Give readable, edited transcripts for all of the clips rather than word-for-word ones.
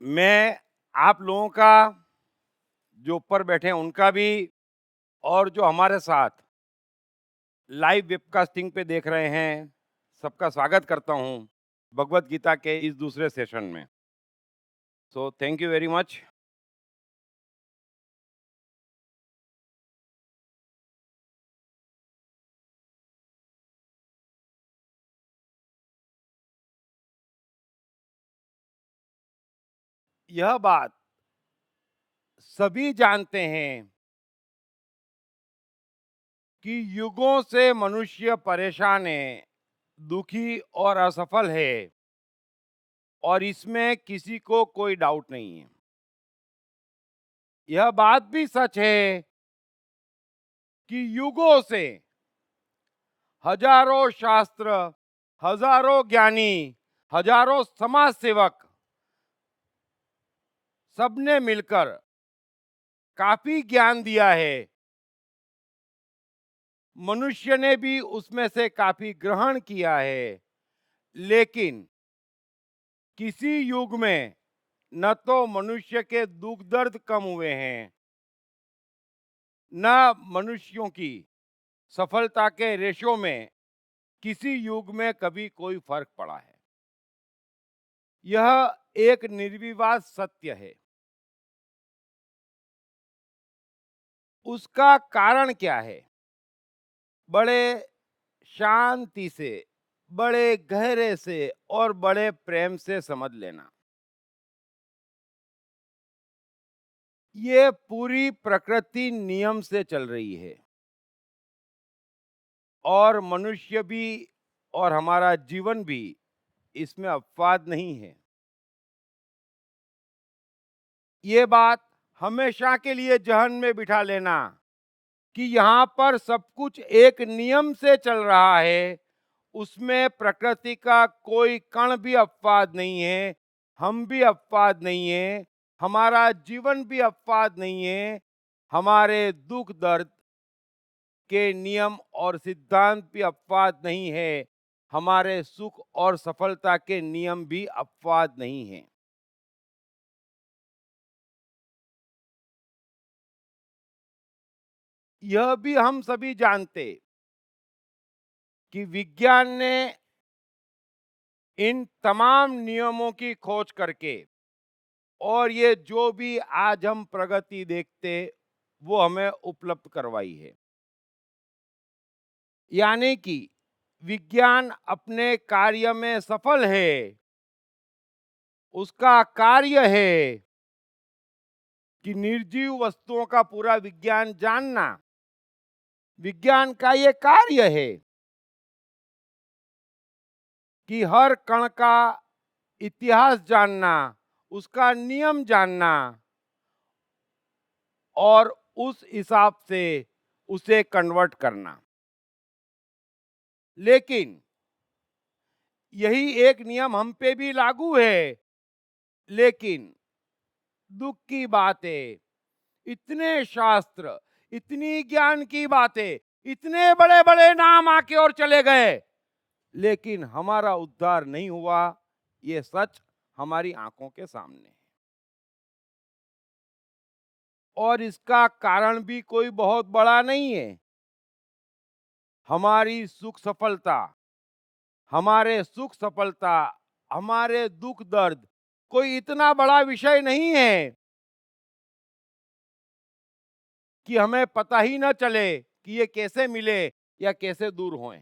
मैं आप लोगों का, जो ऊपर बैठे हैं उनका भी, और जो हमारे साथ लाइव वेबकास्टिंग पे देख रहे हैं, सबका स्वागत करता हूँ भगवत गीता के इस दूसरे सेशन में। So thank you very much. यह बात सभी जानते हैं कि युगों से मनुष्य परेशान है, दुखी और असफल है, और इसमें किसी को कोई डाउट नहीं है। यह बात भी सच है कि युगों से हजारों शास्त्र, हजारों ज्ञानी, हजारों समाज सेवक, सबने मिलकर काफी ज्ञान दिया है। मनुष्य ने भी उसमें से काफी ग्रहण किया है, लेकिन किसी युग में न तो मनुष्य के दुख दर्द कम हुए हैं, न मनुष्यों की सफलता के रेशों में किसी युग में कभी कोई फर्क पड़ा है। यह एक निर्विवाद सत्य है। उसका कारण क्या है? बड़े शांति से, बड़े गहरे से और बड़े प्रेम से समझ लेना। ये पूरी प्रकृति नियम से चल रही है, और मनुष्य भी और हमारा जीवन भी इसमें अपवाद नहीं है। ये बात हमेशा के लिए जहन में बिठा लेना कि यहाँ पर सब कुछ एक नियम से चल रहा है, उसमें प्रकृति का कोई कण भी अपवाद नहीं है, हम भी अपवाद नहीं है, हमारा जीवन भी अपवाद नहीं है, हमारे दुख दर्द के नियम और सिद्धांत भी अपवाद नहीं है, हमारे सुख और सफलता के नियम भी अपवाद नहीं है। यह भी हम सभी जानते कि विज्ञान ने इन तमाम नियमों की खोज करके, और ये जो भी आज हम प्रगति देखते, वो हमें उपलब्ध करवाई है। यानी कि विज्ञान अपने कार्य में सफल है। उसका कार्य है कि निर्जीव वस्तुओं का पूरा विज्ञान जानना। विज्ञान का ये कार्य है कि हर कण का इतिहास जानना, उसका नियम जानना, और उस हिसाब से उसे कन्वर्ट करना। लेकिन यही एक नियम हम पे भी लागू है। लेकिन दुख की बात है, इतने शास्त्र, इतनी ज्ञान की बातें, इतने बड़े बड़े नाम आके और चले गए, लेकिन हमारा उद्धार नहीं हुआ। ये सच हमारी आंखों के सामने है। और इसका कारण भी कोई बहुत बड़ा नहीं है। हमारी सुख सफलता, हमारे सुख सफलता, हमारे दुख दर्द कोई इतना बड़ा विषय नहीं है कि हमें पता ही न चले कि ये कैसे मिले या कैसे दूर होएं।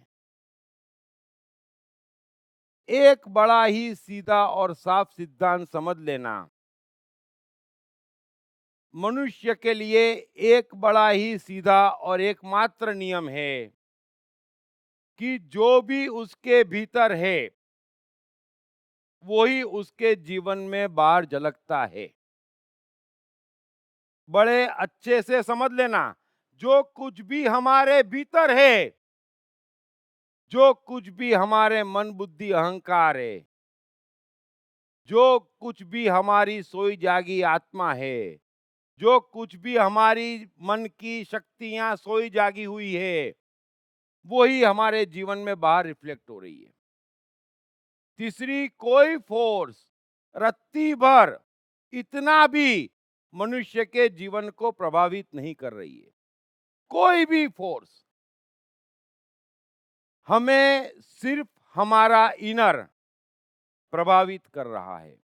एक बड़ा ही सीधा और साफ सिद्धांत समझ लेना। मनुष्य के लिए एक बड़ा ही सीधा और एकमात्र नियम है कि जो भी उसके भीतर है, वही उसके जीवन में बाहर झलकता है। बड़े अच्छे से समझ लेना, जो कुछ भी हमारे भीतर है, जो कुछ भी हमारे मन बुद्धि अहंकार है, जो कुछ भी हमारी सोई जागी आत्मा है, जो कुछ भी हमारी मन की शक्तियां सोई जागी हुई है, वही हमारे जीवन में बाहर रिफ्लेक्ट हो रही है। तीसरी कोई फोर्स रत्ती भर इतना भी मनुष्य के जीवन को प्रभावित नहीं कर रही है। कोई भी फोर्स हमें सिर्फ हमारा इनर प्रभावित कर रहा है।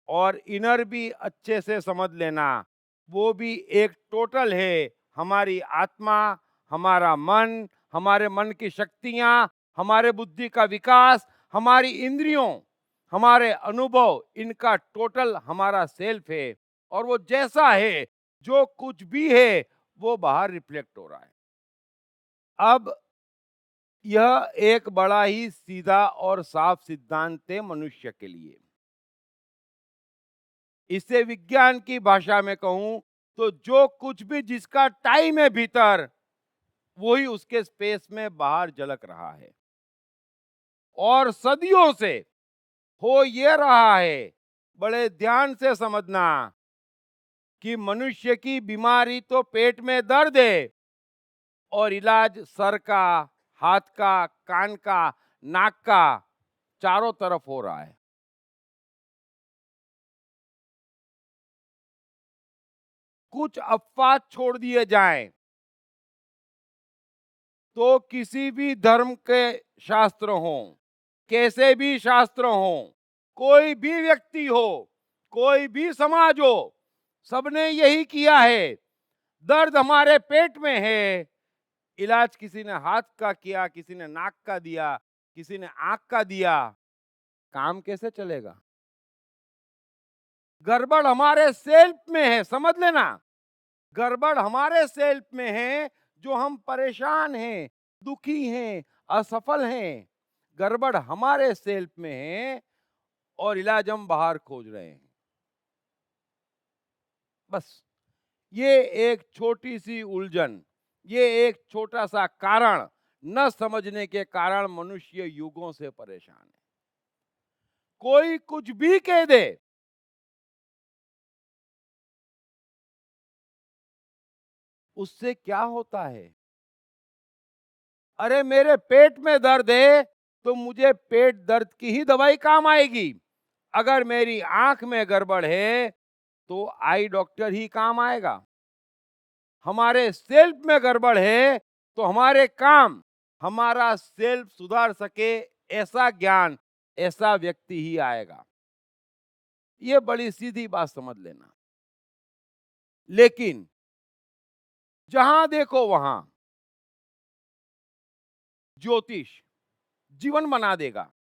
और इनर भी अच्छे से समझ लेना, वो भी एक टोटल है। हमारी आत्मा, हमारा मन, हमारे मन की शक्तियां, हमारे बुद्धि का विकास, हमारी इंद्रियों, हमारे अनुभव, इनका टोटल हमारा सेल्फ है। और वो जैसा है, जो कुछ भी है, वो बाहर रिफ्लेक्ट हो रहा है। अब यह एक बड़ा ही सीधा और साफ सिद्धांत है मनुष्य के लिए। इसे विज्ञान की भाषा में कहूं तो जो कुछ भी जिसका टाइम है भीतर, वही उसके स्पेस में बाहर झलक रहा है। और सदियों से हो ये रहा है। बड़े ध्यान से समझना कि मनुष्य की बीमारी तो पेट में दर्द है, और इलाज सर का, हाथ का, कान का, नाक का, चारों तरफ हो रहा है। कुछ अपवाद छोड़ दिए जाएं तो किसी भी धर्म के शास्त्र हों, कैसे भी शास्त्र हों, कोई भी व्यक्ति हो, कोई भी समाज हो, सबने यही किया है। दर्द हमारे पेट में है, इलाज किसी ने हाथ का किया, किसी ने नाक का दिया, किसी ने आंख का दिया। काम कैसे चलेगा? गड़बड़ हमारे सेल्फ में है, समझ लेना। गड़बड़ हमारे सेल्फ में है, जो हम परेशान हैं, दुखी हैं, असफल हैं। गड़बड़ हमारे सेल्फ में है, और इलाज हम बाहर खोज रहे हैं। बस ये एक छोटी सी उलझन, ये एक छोटा सा कारण, न समझने के कारण मनुष्य युगों से परेशान है। कोई कुछ भी कह दे, उससे क्या होता है? अरे मेरे पेट में दर्द है, तो मुझे पेट दर्द की ही दवाई काम आएगी। अगर मेरी आंख में गड़बड़ है, तो आई डॉक्टर ही काम आएगा। हमारे सेल्फ में गड़बड़ है, तो हमारे काम, हमारा सेल्फ सुधार सके, ऐसा ज्ञान, ऐसा व्यक्ति ही आएगा। ये बड़ी सीधी बात समझ लेना। लेकिन जहां देखो वहां ज्योतिष जीवन बना देगा।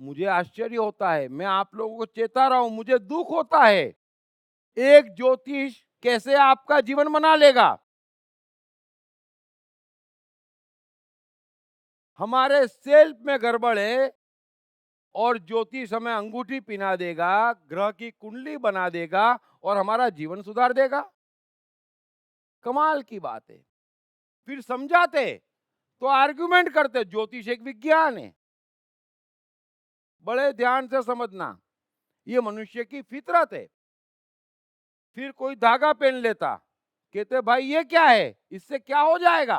मुझे आश्चर्य होता है, मैं आप लोगों को चेता रहा हूं, मुझे दुख होता है। एक ज्योतिष कैसे आपका जीवन बना लेगा? हमारे सेल्फ में गड़बड़ है, और ज्योतिष हमें अंगूठी पिना देगा, ग्रह की कुंडली बना देगा, और हमारा जीवन सुधार देगा। कमाल की बात है। फिर समझाते तो आर्गुमेंट करते, ज्योतिष एक विज्ञान है। बड़े ध्यान से समझना, ये मनुष्य की फितरत है। फिर कोई धागा पहन लेता, कहते भाई ये क्या है, इससे क्या हो जाएगा?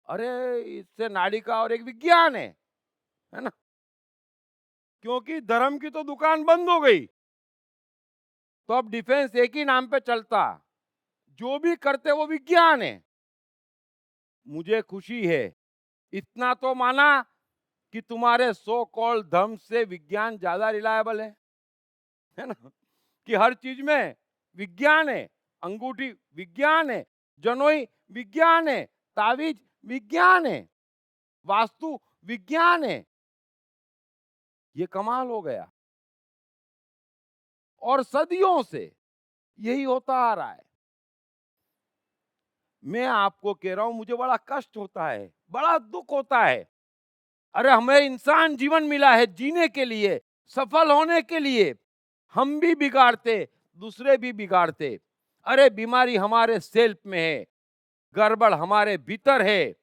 अरे इससे नाड़ी का और एक विज्ञान है ना? क्योंकि धर्म की तो दुकान बंद हो गई, तो अब डिफेंस एक ही नाम पे चलता। जो भी करते वो विज्ञान है। मुझे खुशी है, इतना तो माना कि तुम्हारे सो कॉल्ड धर्म से विज्ञान ज्यादा रिलायबल है ना? कि हर चीज में विज्ञान है। अंगूठी विज्ञान है, जनोई विज्ञान है, तावीज विज्ञान है, वास्तु विज्ञान है। ये कमाल हो गया। और सदियों से यही होता आ रहा है। मैं आपको कह रहा हूं, मुझे बड़ा कष्ट होता है, बड़ा दुख होता है। अरे हमें इंसान जीवन मिला है जीने के लिए, सफल होने के लिए। हम भी बिगाड़ते, दूसरे भी बिगाड़ते। अरे बीमारी हमारे सेल्फ में है, गड़बड़ हमारे भीतर है,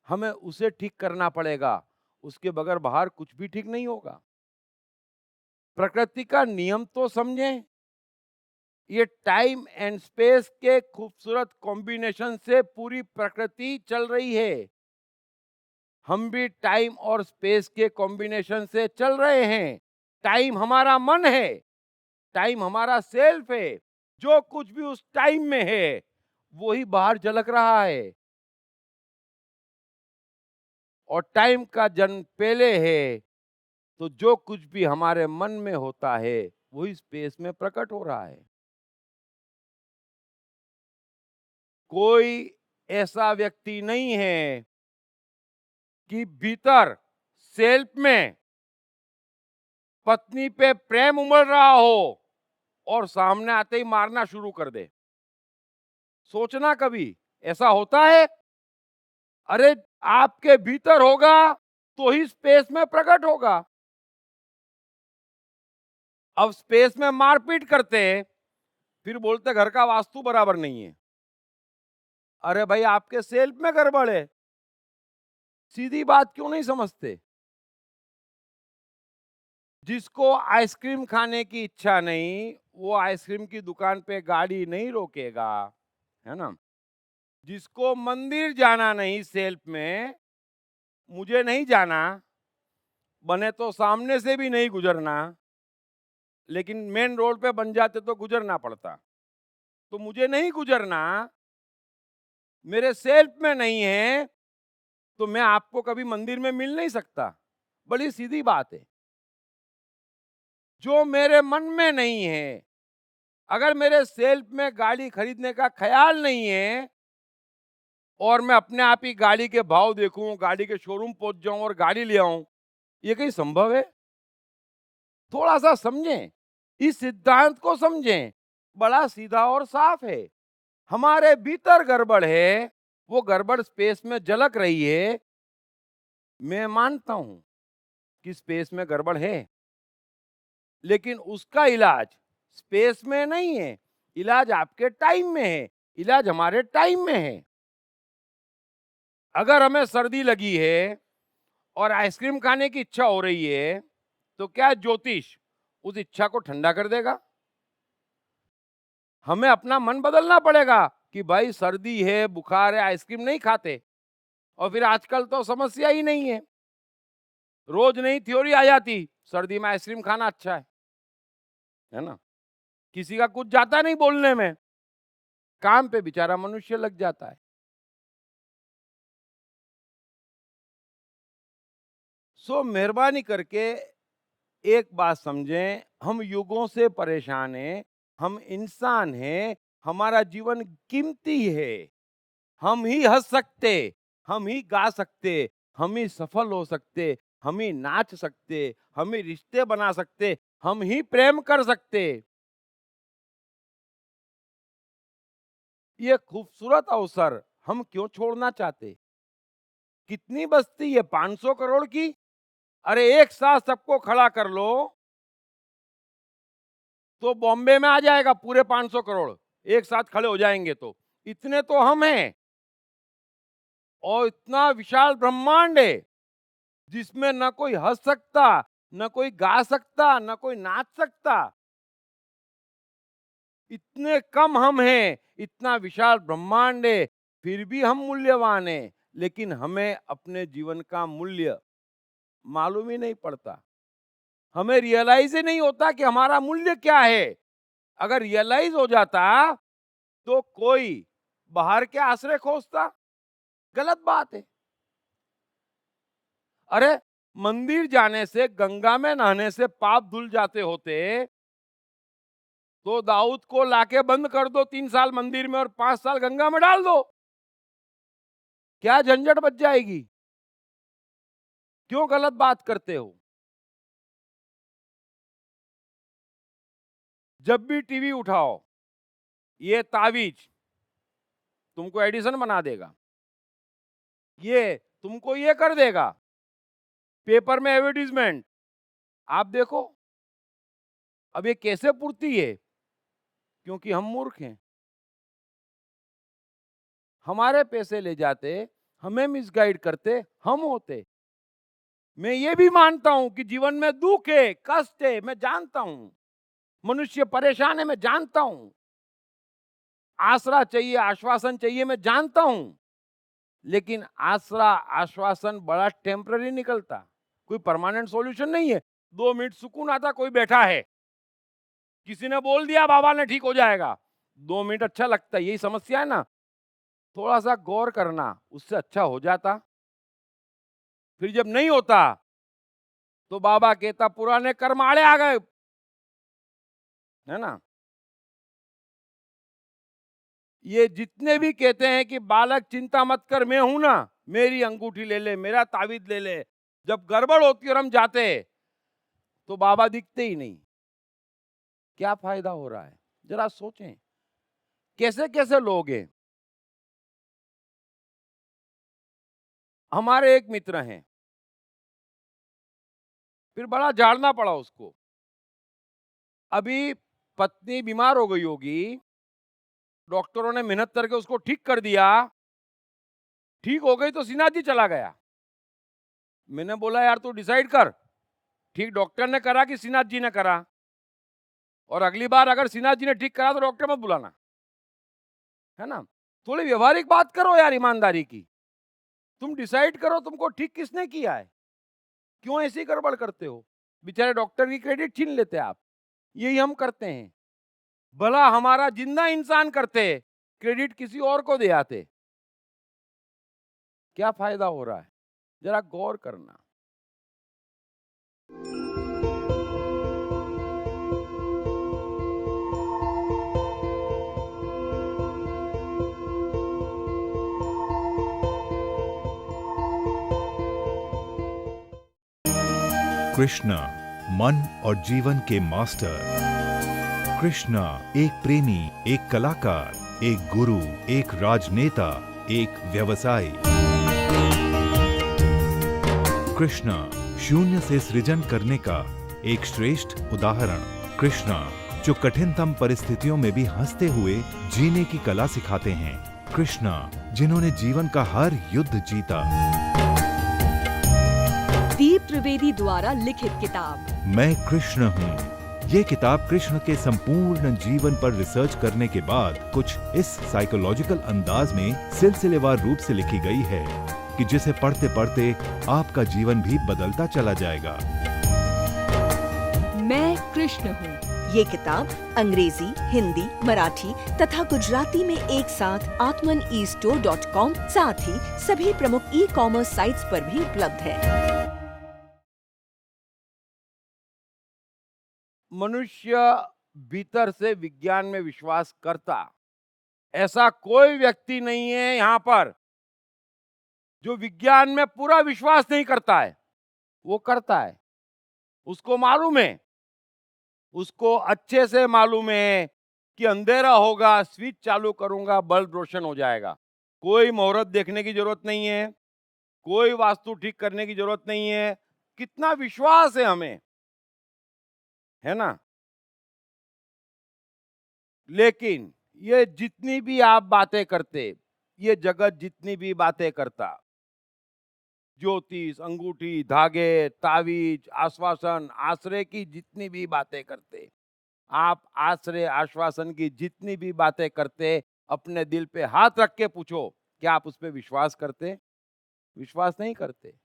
हमें उसे ठीक करना पड़ेगा। उसके बगैर बाहर कुछ भी ठीक नहीं होगा। प्रकृति का नियम तो समझें। ये टाइम एंड स्पेस के खूबसूरत कॉम्बिनेशन से पूरी प्रकृति चल रही है। हम भी टाइम और स्पेस के कॉम्बिनेशन से चल रहे हैं। टाइम हमारा मन है, टाइम हमारा सेल्फ है। जो कुछ भी उस टाइम में है, वो ही बाहर झलक रहा है। और टाइम का जन्म पहले है, तो जो कुछ भी हमारे मन में होता है, वही स्पेस में प्रकट हो रहा है। कोई ऐसा व्यक्ति नहीं है कि भीतर सेल्फ में पत्नी पे प्रेम उमड़ रहा हो और सामने आते ही मारना शुरू कर दे। सोचना कभी ऐसा होता है? अरे, आपके भीतर होगा तो ही स्पेस में प्रकट होगा। अब स्पेस में मारपीट करते हैं, फिर बोलते घर का वास्तु बराबर नहीं है। अरे भाई, आपके सेल्फ में गड़बड़ है। सीधी बात क्यों नहीं समझते? जिसको आइसक्रीम खाने की इच्छा नहीं, वो आइसक्रीम की दुकान पे गाड़ी नहीं रोकेगा, है ना? जिसको मंदिर जाना नहीं सेल्फ में, मुझे नहीं जाना, बने तो सामने से भी नहीं गुजरना, लेकिन मेन रोड पे बन जाते तो गुजरना पड़ता। तो मुझे नहीं गुजरना, मेरे सेल्फ में नहीं है, तो मैं आपको कभी मंदिर में मिल नहीं सकता। बड़ी सीधी बात है। जो मेरे मन में नहीं है, अगर मेरे सेल्फ में गाड़ी खरीदने का ख्याल नहीं है और मैं अपने आप ही गाड़ी के भाव देखूं, गाड़ी के शोरूम पहुंच जाऊं और गाड़ी ले आऊं, ये कहीं संभव है? थोड़ा सा समझें, इस सिद्धांत को समझें। बड़ा सीधा और साफ है। हमारे भीतर गड़बड़ है, वो गड़बड़ स्पेस में झलक रही है। मैं मानता हूं कि स्पेस में गड़बड़ है, लेकिन उसका इलाज स्पेस में नहीं है, इलाज आपके टाइम में है, इलाज हमारे टाइम में है। अगर हमें सर्दी लगी है और आइसक्रीम खाने की इच्छा हो रही है, तो क्या ज्योतिष उस इच्छा को ठंडा कर देगा? हमें अपना मन बदलना पड़ेगा कि भाई सर्दी है, बुखार है, आइसक्रीम नहीं खाते। और फिर आजकल तो समस्या ही नहीं है, रोज नई थ्योरी आ जाती, सर्दी में आइसक्रीम खाना अच्छा है ना? किसी का कुछ जाता नहीं बोलने में, काम पे बेचारा मनुष्य लग जाता है। सो मेहरबानी करके एक बात समझें, हम युगों से परेशान हैं, हम इंसान हैं, हमारा जीवन कीमती है। हम ही हंस सकते, हम ही गा सकते, हम ही सफल हो सकते, हम ही नाच सकते, हम ही रिश्ते बना सकते, हम ही प्रेम कर सकते। ये खूबसूरत अवसर हम क्यों छोड़ना चाहते? कितनी बस्ती है, 500 करोड़ की? अरे एक साथ सबको खड़ा कर लो तो बॉम्बे में आ जाएगा पूरे 500 करोड़, एक साथ खड़े हो जाएंगे तो। इतने तो हम हैं, और इतना विशाल ब्रह्मांड है जिसमें न कोई हंस सकता, न कोई गा सकता, न कोई नाच सकता। इतने कम हम हैं, इतना विशाल ब्रह्मांड है, फिर भी हम मूल्यवान हैं। लेकिन हमें अपने जीवन का मूल्य मालूम ही नहीं पड़ता। हमें रियलाइज ही नहीं होता कि हमारा मूल्य क्या है। अगर रियलाइज हो जाता तो कोई बाहर के आश्रय खोजता? गलत बात है। अरे, मंदिर जाने से, गंगा में नहाने से पाप धुल जाते होते, तो दाऊद को लाके बंद कर दो 3 साल मंदिर में और 5 साल गंगा में डाल दो, क्या झंझट बच जाएगी? क्यों गलत बात करते हो? जब भी टीवी उठाओ, ये तावीज तुमको एडिशन बना देगा, ये तुमको ये कर देगा, पेपर में एडवर्टीजमेंट, आप देखो। अब ये कैसे पूर्ति है? क्योंकि हम मूर्ख हैं। हमारे पैसे ले जाते, हमें मिसगाइड करते हम होते। मैं ये भी मानता हूं कि जीवन में दुख है, कष्ट है, मैं जानता हूं, मनुष्य परेशान है, मैं जानता हूं, आसरा चाहिए, आश्वासन चाहिए, मैं जानता हूं। लेकिन आसरा आश्वासन बड़ा टेम्पररी निकलता, कोई परमानेंट सॉल्यूशन नहीं है। 2 मिनट सुकून आता, कोई बैठा है, किसी ने बोल दिया बाबा ने ठीक हो जाएगा, 2 मिनट अच्छा लगता है, यही समस्या है ना। थोड़ा सा गौर करना, उससे अच्छा हो जाता। फिर जब नहीं होता तो बाबा कहता पुराने कर्म आड़े आ गए, है ना। ये जितने भी कहते हैं कि बालक चिंता मत कर, मैं हूं ना, मेरी अंगूठी ले ले, मेरा ताबीज ले ले, जब गड़बड़ होती और हम जाते तो बाबा दिखते ही नहीं। क्या फायदा हो रहा है, जरा सोचें। कैसे कैसे लोग हैं। हमारे एक मित्र हैं, फिर बड़ा झाड़ना पड़ा उसको। अभी पत्नी बीमार हो गई होगी, डॉक्टरों ने मेहनत करके उसको ठीक कर दिया, ठीक हो गई तो सिन्हा जी चला गया। मैंने बोला यार तू डिसाइड कर, ठीक डॉक्टर ने करा कि सिन्हा जी ने करा, और अगली बार अगर सिन्हा जी ने ठीक करा तो डॉक्टर मत बुलाना, है ना। थोड़ी व्यवहारिक बात करो यार, ईमानदारी की। तुम डिसाइड करो तुमको ठीक किसने किया है, क्यों ऐसी गड़बड़ करते हो। बेचारे डॉक्टर की क्रेडिट छीन लेते आप, यही हम करते हैं। भला हमारा जिंदा इंसान करते, क्रेडिट किसी और को दे आते, क्या फायदा हो रहा है, जरा गौर करना। कृष्ण मन और जीवन के मास्टर। कृष्ण एक प्रेमी, एक कलाकार, एक गुरु, एक राजनेता, एक व्यवसायी। कृष्ण शून्य से सृजन करने का एक श्रेष्ठ उदाहरण। कृष्ण जो कठिनतम परिस्थितियों में भी हंसते हुए जीने की कला सिखाते हैं। कृष्ण जिन्होंने जीवन का हर युद्ध जीता। दीप त्रिवेदी द्वारा लिखित किताब मैं कृष्ण हूँ। ये किताब कृष्ण के संपूर्ण जीवन पर रिसर्च करने के बाद कुछ इस साइकोलॉजिकल अंदाज में सिलसिलेवार रूप से लिखी गई है कि जिसे पढ़ते पढ़ते आपका जीवन भी बदलता चला जाएगा। मैं कृष्ण हूँ। ये किताब अंग्रेजी, हिंदी, मराठी तथा गुजराती में एक साथ atmanestore.com साथ ही सभी प्रमुख ई-कॉमर्स साइट्स पर भी उपलब्ध है। मनुष्य भीतर से विज्ञान में विश्वास करता, ऐसा कोई व्यक्ति नहीं है यहां पर जो विज्ञान में पूरा विश्वास नहीं करता है। वो करता है, उसको मालूम है, उसको अच्छे से मालूम है कि अंधेरा होगा, स्विच चालू करूंगा, बल्ब रोशन हो जाएगा। कोई मुहूर्त देखने की जरूरत नहीं है, कोई वास्तु ठीक करने की जरूरत नहीं है। कितना विश्वास है हमें, है ना। लेकिन ये जितनी भी आप बातें करते, ये जगत जितनी भी बातें करता, ज्योतिष, अंगूठी, धागे, तावीज, आश्वासन, आश्रय की जितनी भी बातें करते, आप आश्रय आश्वासन की जितनी भी बातें करते, अपने दिल पे हाथ रख के पूछो, क्या आप उस पर विश्वास करते। विश्वास नहीं करते।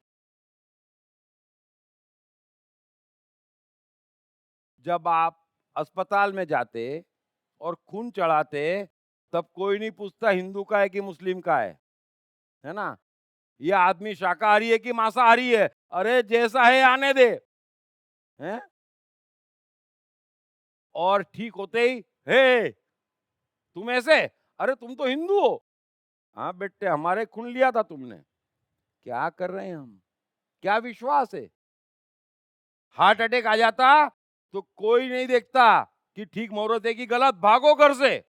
जब आप अस्पताल में जाते और खून चढ़ाते, तब कोई नहीं पूछता हिंदू का है कि मुस्लिम का है ना। ये आदमी शाकाहारी है कि मांसाहारी है, अरे जैसा है आने दे, हैं। और ठीक होते ही हे तुम ऐसे, अरे तुम तो हिंदू हो। हाँ बेटे, हमारे खून लिया था तुमने। क्या कर रहे हैं हम, क्या विश्वास है। हार्ट अटैक आ जाता तो कोई नहीं देखता कि ठीक मुहूर्त है कि गलत, भागो घर से।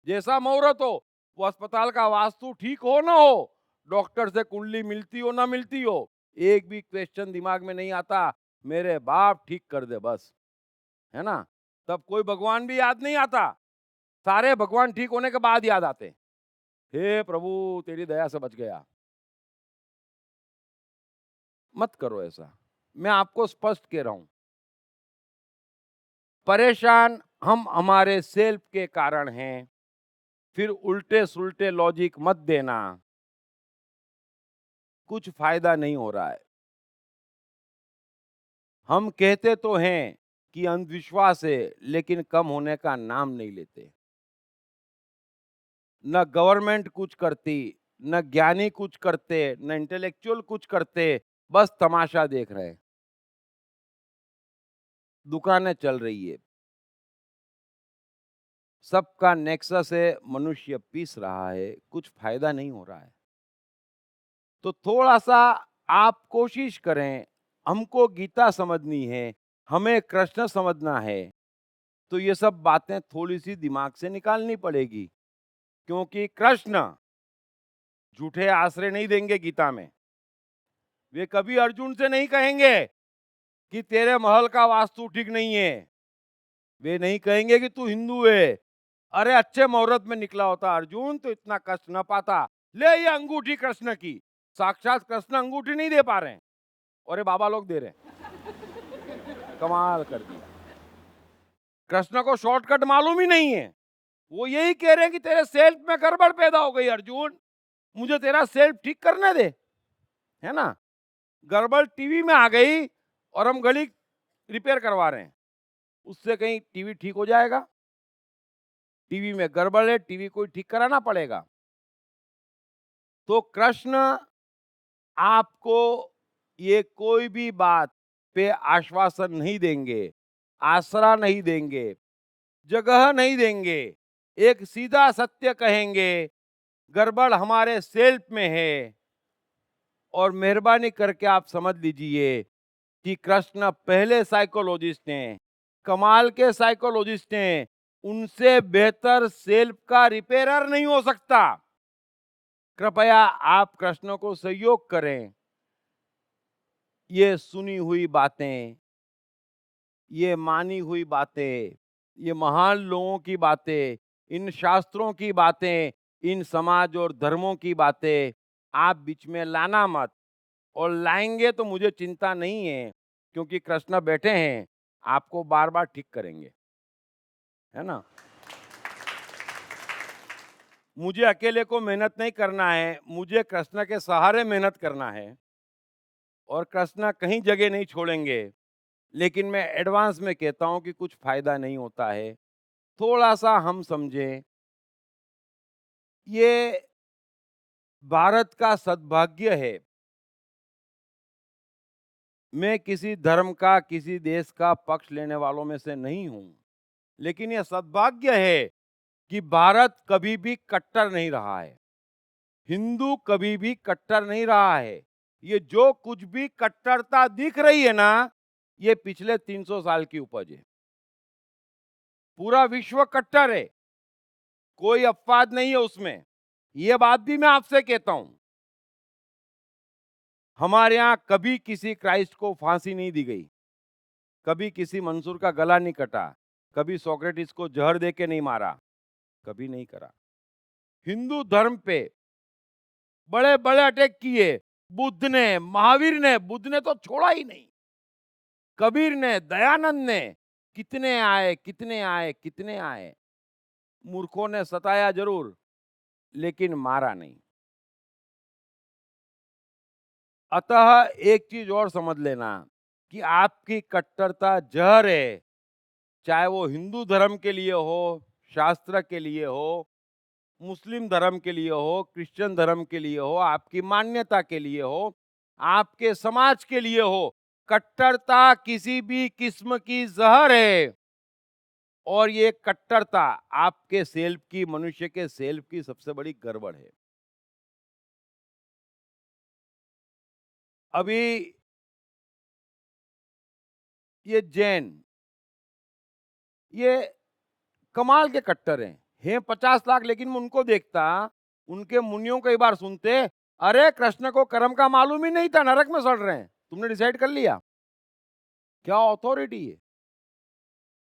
जैसा मुहूर्त हो, वो अस्पताल का वास्तु ठीक हो ना हो, डॉक्टर से कुंडली मिलती हो ना मिलती हो, एक भी क्वेश्चन दिमाग में नहीं आता, मेरे बाप ठीक कर दे बस, है ना। तब कोई भगवान भी याद नहीं आता, सारे भगवान ठीक होने के बाद याद आते। हे प्रभु तेरी दया से बच गया। मत करो ऐसा, मैं आपको स्पष्ट कह रहा हूं। परेशान हम हमारे सेल्फ के कारण हैं। फिर उल्टे सुल्टे लॉजिक मत देना। कुछ फायदा नहीं हो रहा है। हम कहते तो हैं कि अंधविश्वास है, लेकिन कम होने का नाम नहीं लेते। न गवर्नमेंट कुछ करती, न ज्ञानी कुछ करते, न इंटेलेक्चुअल कुछ करते, बस तमाशा देख रहे हैं। दुकानें चल रही है, सबका नेक्सस है, मनुष्य पीस रहा है, कुछ फायदा नहीं हो रहा है। तो थोड़ा-सा आप कोशिश करें, हमको गीता समझनी है, हमें कृष्ण समझना है, तो ये सब बातें थोड़ी-सी दिमाग से निकालनी पड़ेगी, क्योंकि कृष्ण झूठे आश्रय नहीं देंगे गीता में। वे कभी अर्जुन से नहीं कहेंगे कि तेरे महल का वास्तु ठीक नहीं है। वे नहीं कहेंगे कि तू हिंदू है। अरे अच्छे मुहूर्त में निकला होता अर्जुन तो इतना कष्ट न पाता। ले ये अंगूठी कृष्ण की। साक्षात कृष्ण अंगूठी नहीं दे पा रहे हैं और ये बाबा लोग दे रहे हैं। कमाल कर दिया। कृष्ण को शॉर्टकट मालूम ही नहीं है। वो यही कह रहे हैं कि तेरे सेल्फ में गड़बड़ पैदा हो गई अर्जुन, मुझे तेरा सेल्फ ठीक करने दे, है ना। गड़बड़ टीवी में आ गई और हम घड़ी रिपेयर करवा रहे हैं, उससे कहीं टीवी ठीक हो जाएगा? टीवी में गड़बड़ है, टीवी को ठीक कराना पड़ेगा। तो कृष्ण आपको ये कोई भी बात पे आश्वासन नहीं देंगे, आसरा नहीं देंगे, जगह नहीं देंगे। एक सीधा सत्य कहेंगे, गड़बड़ हमारे सेल्फ में है। और मेहरबानी करके आप समझ लीजिए कि कृष्ण पहले साइकोलॉजिस्ट हैं, कमाल के साइकोलॉजिस्ट हैं, उनसे बेहतर सेल्फ का रिपेयरर नहीं हो सकता। कृपया आप कृष्ण को सहयोग करें। ये सुनी हुई बातें, ये मानी हुई बातें, ये महान लोगों की बातें, इन शास्त्रों की बातें, इन समाज और धर्मों की बातें आप बीच में लाना मत। और लाएंगे तो मुझे चिंता नहीं है, क्योंकि कृष्ण बैठे हैं, आपको बार-बार ठीक करेंगे, है ना। मुझे अकेले को मेहनत नहीं करना है, मुझे कृष्ण के सहारे मेहनत करना है और कृष्ण कहीं जगह नहीं छोड़ेंगे। लेकिन मैं एडवांस में कहता हूं कि कुछ फायदा नहीं होता है। थोड़ा सा हम समझें, ये भारत का सद्भाग्य है। मैं किसी धर्म का, किसी देश का पक्ष लेने वालों में से नहीं हूं, लेकिन यह सद्भाग्य है कि भारत कभी भी कट्टर नहीं रहा है, हिंदू कभी भी कट्टर नहीं रहा है। ये जो कुछ भी कट्टरता दिख रही है ना, ये पिछले 300 साल की उपज है। पूरा विश्व कट्टर है, कोई अपवाद नहीं है उसमें। ये बात भी मैं आपसे कहता हूं, हमारे यहां कभी किसी क्राइस्ट को फांसी नहीं दी गई, कभी किसी मंसूर का गला नहीं कटा, कभी सोक्रेटिस को जहर देके नहीं मारा, कभी नहीं करा। हिंदू धर्म पे बड़े बड़े अटैक किए, बुद्ध ने, महावीर ने, बुद्ध ने तो छोड़ा ही नहीं, कबीर ने, दयानंद ने, कितने आए, कितने आए, कितने आए। मूर्खों ने सताया जरूर, लेकिन मारा नहीं। अतः एक चीज और समझ लेना कि आपकी कट्टरता जहर है, चाहे वो हिंदू धर्म के लिए हो, शास्त्र के लिए हो, मुस्लिम धर्म के लिए हो, क्रिश्चियन धर्म के लिए हो, आपकी मान्यता के लिए हो, आपके समाज के लिए हो। कट्टरता किसी भी किस्म की जहर है और ये कट्टरता आपके सेल्फ की, मनुष्य के सेल्फ की सबसे बड़ी गड़बड़ है। अभी ये जैन, ये कमाल के कट्टर हैं 50 लाख, लेकिन मैं उनको देखता, उनके मुनियों कई बार सुनते, अरे कृष्ण को कर्म का मालूम ही नहीं था, नरक में सड़ रहे हैं, तुमने डिसाइड कर लिया? क्या अथॉरिटी है?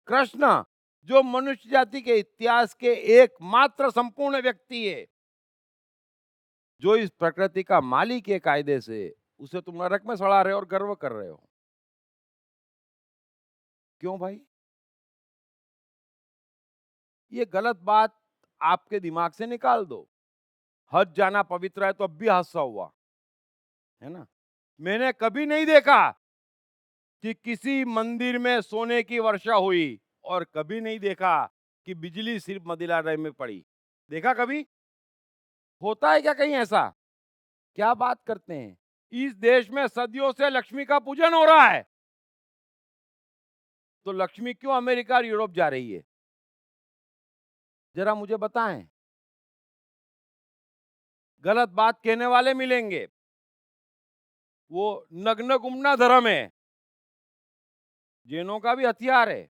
कृष्ण जो मनुष्य जाति के इतिहास के एकमात्र संपूर्ण व्यक्ति है, जो इस प्रकृति का मालिक है कायदे से, उसे तुम नरक में सड़ा रहे हो और गर्व कर रहे हो। क्यों भाई? ये गलत बात आपके दिमाग से निकाल दो। हज जाना पवित्र है तो अब भी हादसा हुआ, है ना? मैंने कभी नहीं देखा कि किसी मंदिर में सोने की वर्षा हुई और कभी नहीं देखा कि बिजली सिर्फ मदिरालय में पड़ी। देखा कभी? होता है क्या कहीं ऐसा? क्या बात करते हैं? इस देश में सदियों से लक्ष्मी का पूजन हो रहा है। तो लक्ष्मी क्यों अमेरिका और यूरोप जा रही है? जरा मुझे बताएं। गलत बात कहने वाले मिलेंगे। वो नग्न गुमना धर्म है, जैनों का भी हथियार है।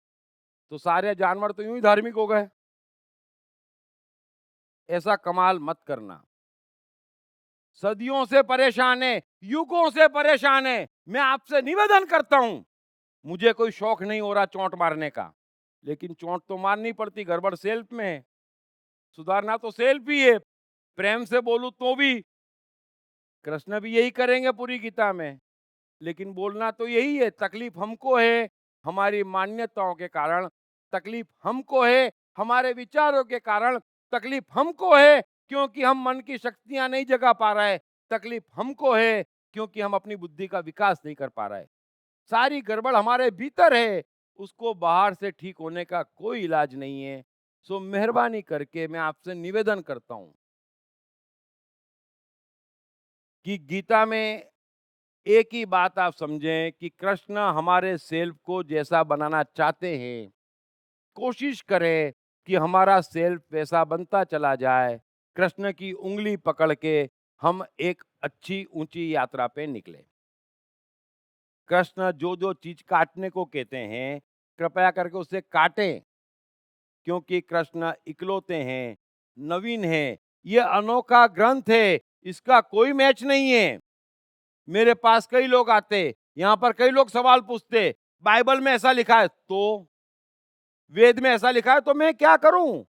तो सारे जानवर तो यूं ही धार्मिक हो गए। ऐसा कमाल मत करना। सदियों से परेशान है, युगों से परेशान है। मैं आपसे निवेदन करता हूं, मुझे कोई शौक नहीं हो रहा चोंट मारने का, लेकिन चोंट तो मारनी पड़ती, गड़बड़ सेल्फ में है। सुधारना तो सेल्फ ही है। प्रेम से बोलूं तो भी कृष्ण भी यही करेंगे पूरी गीता में, लेकिन बोलना तो यही है। तकलीफ हमको है हमारी मान्यताओं के कारण, तकलीफ हमको है हमारे विचारों के कारण, तकलीफ हमको है क्योंकि हम मन की शक्तियां नहीं जगा पा रहे, तकलीफ हमको है क्योंकि हम अपनी बुद्धि का विकास नहीं कर पा रहे। सारी गड़बड़ हमारे भीतर है, उसको बाहर से ठीक होने का कोई इलाज नहीं है। सो मेहरबानी करके मैं आपसे निवेदन करता हूं कि गीता में एक ही बात आप समझें कि कृष्ण हमारे सेल्फ को जैसा बनाना चाहते हैं। कोशिश करें कि हमारा सेल्फ वैसा बनता चला जाए। कृष्ण की उंगली पकड़ के हम एक अच्छी ऊंची यात्रा पे निकले। कृष्ण जो जो चीज काटने को कहते हैं, कृपया करके उसे काटें, क्योंकि कृष्ण इकलौते हैं, नवीन है। ये अनोखा ग्रंथ है, इसका कोई मैच नहीं है। मेरे पास कई लोग आते, यहां पर कई लोग सवाल पूछते, बाइबल में ऐसा लिखा है तो, वेद में ऐसा लिखा है तो मैं क्या करूं?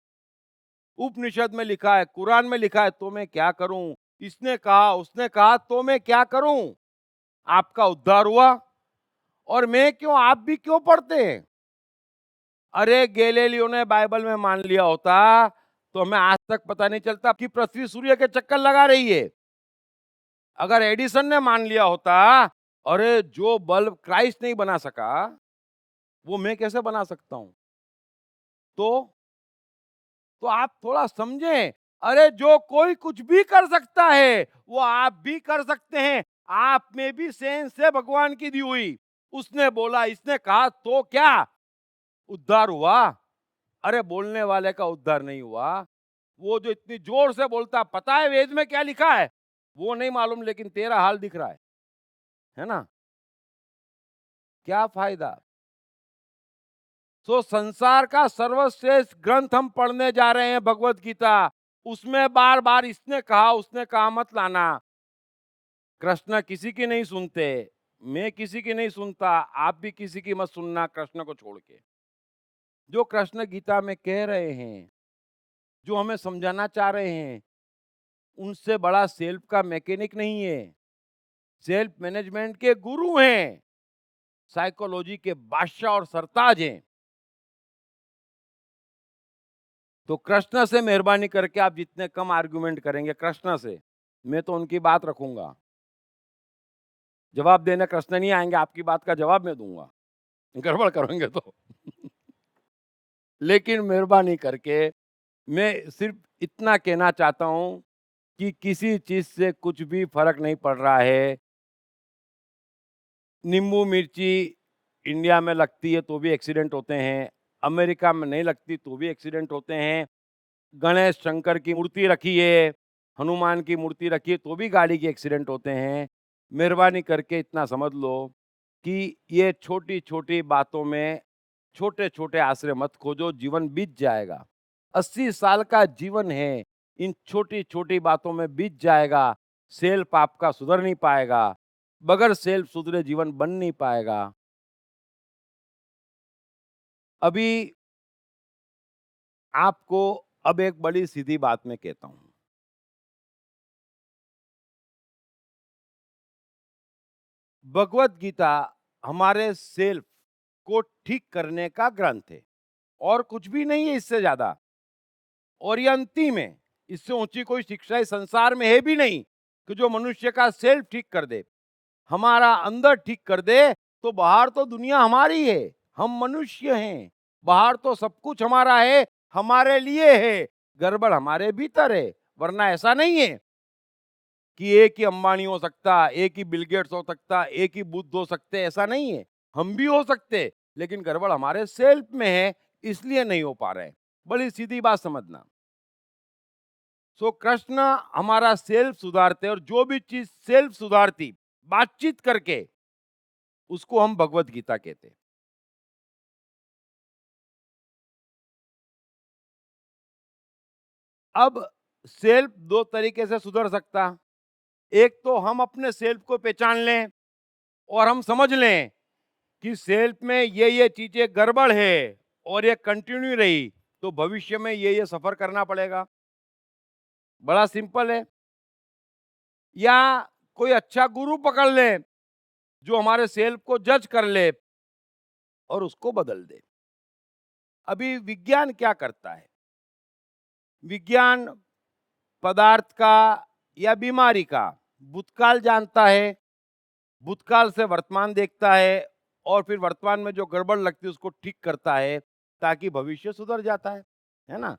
उपनिषद में लिखा है, कुरान में लिखा है तो मैं क्या करूं? इसने कहा उसने कहा तो मैं क्या करूं? आपका उद्धार हुआ और मैं क्यों, आप भी क्यों पढ़ते हैं? अरे गैलीलियो ने बाइबल में मान लिया होता तो हमें आज तक पता नहीं चलता कि पृथ्वी सूर्य के चक्कर लगा रही है। अगर एडिसन ने मान लिया होता, अरे जो बल्ब क्राइस्ट नहीं बना सका वो मैं कैसे बना सकता हूं? तो आप थोड़ा समझें। अरे जो कोई कुछ भी कर सकता है वो आप भी कर सकते हैं। आप में भी सेंस है भगवान की दी हुई। उसने बोला, इसने कहा तो क्या उद्धार हुआ? अरे बोलने वाले का उद्धार नहीं हुआ, वो जो इतनी जोर से बोलता, पता है वेद में क्या लिखा है वो नहीं मालूम, लेकिन तेरा हाल दिख रहा है ना? क्या फायदा? संसार का सर्वश्रेष्ठ ग्रंथ हम पढ़ने जा रहे हैं, भगवत गीता। उसमें बार बार इसने कहा उसने कहा मत लाना। कृष्ण किसी की नहीं सुनते, मैं किसी की नहीं सुनता, आप भी किसी की मत सुनना कृष्ण को छोड़ के। जो कृष्ण गीता में कह रहे हैं, जो हमें समझाना चाह रहे हैं, उनसे बड़ा सेल्फ का मैकेनिक नहीं है। सेल्फ मैनेजमेंट के गुरु हैं, साइकोलॉजी के बादशाह और सरताज हैं। तो कृष्ण से मेहरबानी करके आप जितने कम आर्गुमेंट करेंगे कृष्ण से, मैं तो उनकी बात रखूंगा। जवाब देने कृष्ण नहीं आएंगे, आपकी बात का जवाब मैं दूंगा, गड़बड़ करेंगे तो। लेकिन मेहरबानी करके मैं सिर्फ इतना कहना चाहता हूं कि किसी चीज से कुछ भी फर्क नहीं पड़ रहा है। नींबू मिर्ची इंडिया में लगती है तो भी एक्सीडेंट होते हैं, अमेरिका में नहीं लगती तो भी एक्सीडेंट होते हैं। गणेश शंकर की मूर्ति रखी है, हनुमान की मूर्ति रखी है तो भी गाड़ी के एक्सीडेंट होते हैं। मेहरबानी करके इतना समझ लो कि ये छोटी छोटी बातों में छोटे छोटे आश्रय मत खोजो, जीवन बीत जाएगा। 80 साल का जीवन है, इन छोटी छोटी बातों में बीत जाएगा। सेल्फ आपका सुधर नहीं पाएगा, बगैर सेल्फ सुधरे जीवन बन नहीं पाएगा। अभी आपको अब एक बड़ी सीधी बात मैं कहता हूं। भगवत गीता हमारे सेल्फ को ठीक करने का ग्रंथ है और कुछ भी नहीं है इससे ज्यादा। और ये अंतिम है, इससे ऊंची कोई शिक्षा इस संसार में है भी नहीं। कि जो मनुष्य का सेल्फ ठीक कर दे, हमारा अंदर ठीक कर दे, तो बाहर तो दुनिया हमारी है, हम मनुष्य हैं, बाहर तो सब कुछ हमारा है, हमारे लिए है, गड़बड़ हमारे भीतर है। वरना ऐसा नहीं है कि एक ही अंबानी हो सकता, एक ही बिल गेट्स हो सकता, एक ही बुद्ध हो सकते, ऐसा नहीं है। हम भी हो सकते, लेकिन गड़बड़ हमारे सेल्फ में है, इसलिए नहीं हो पा रहे हैं। बड़ी सीधी बात समझना। सो कृष्ण हमारा सेल्फ सुधारते, और जो भी चीज सेल्फ सुधारती बातचीत करके, उसको हम भगवत गीता कहते हैं। अब सेल्फ दो तरीके से सुधर सकता। एक तो हम अपने सेल्फ को पहचान लें और हम समझ लें कि सेल्फ में ये चीजें गड़बड़ है और ये कंटिन्यू रही तो भविष्य में ये सफर करना पड़ेगा। बड़ा सिंपल है। या कोई अच्छा गुरु पकड़ ले जो हमारे सेल्फ को जज कर ले और उसको बदल दे। अभी विज्ञान क्या करता है? विज्ञान पदार्थ का या बीमारी का भूतकाल जानता है, भूतकाल से वर्तमान देखता है और फिर वर्तमान में जो गड़बड़ लगती है उसको ठीक करता है ताकि भविष्य सुधर जाता है ना?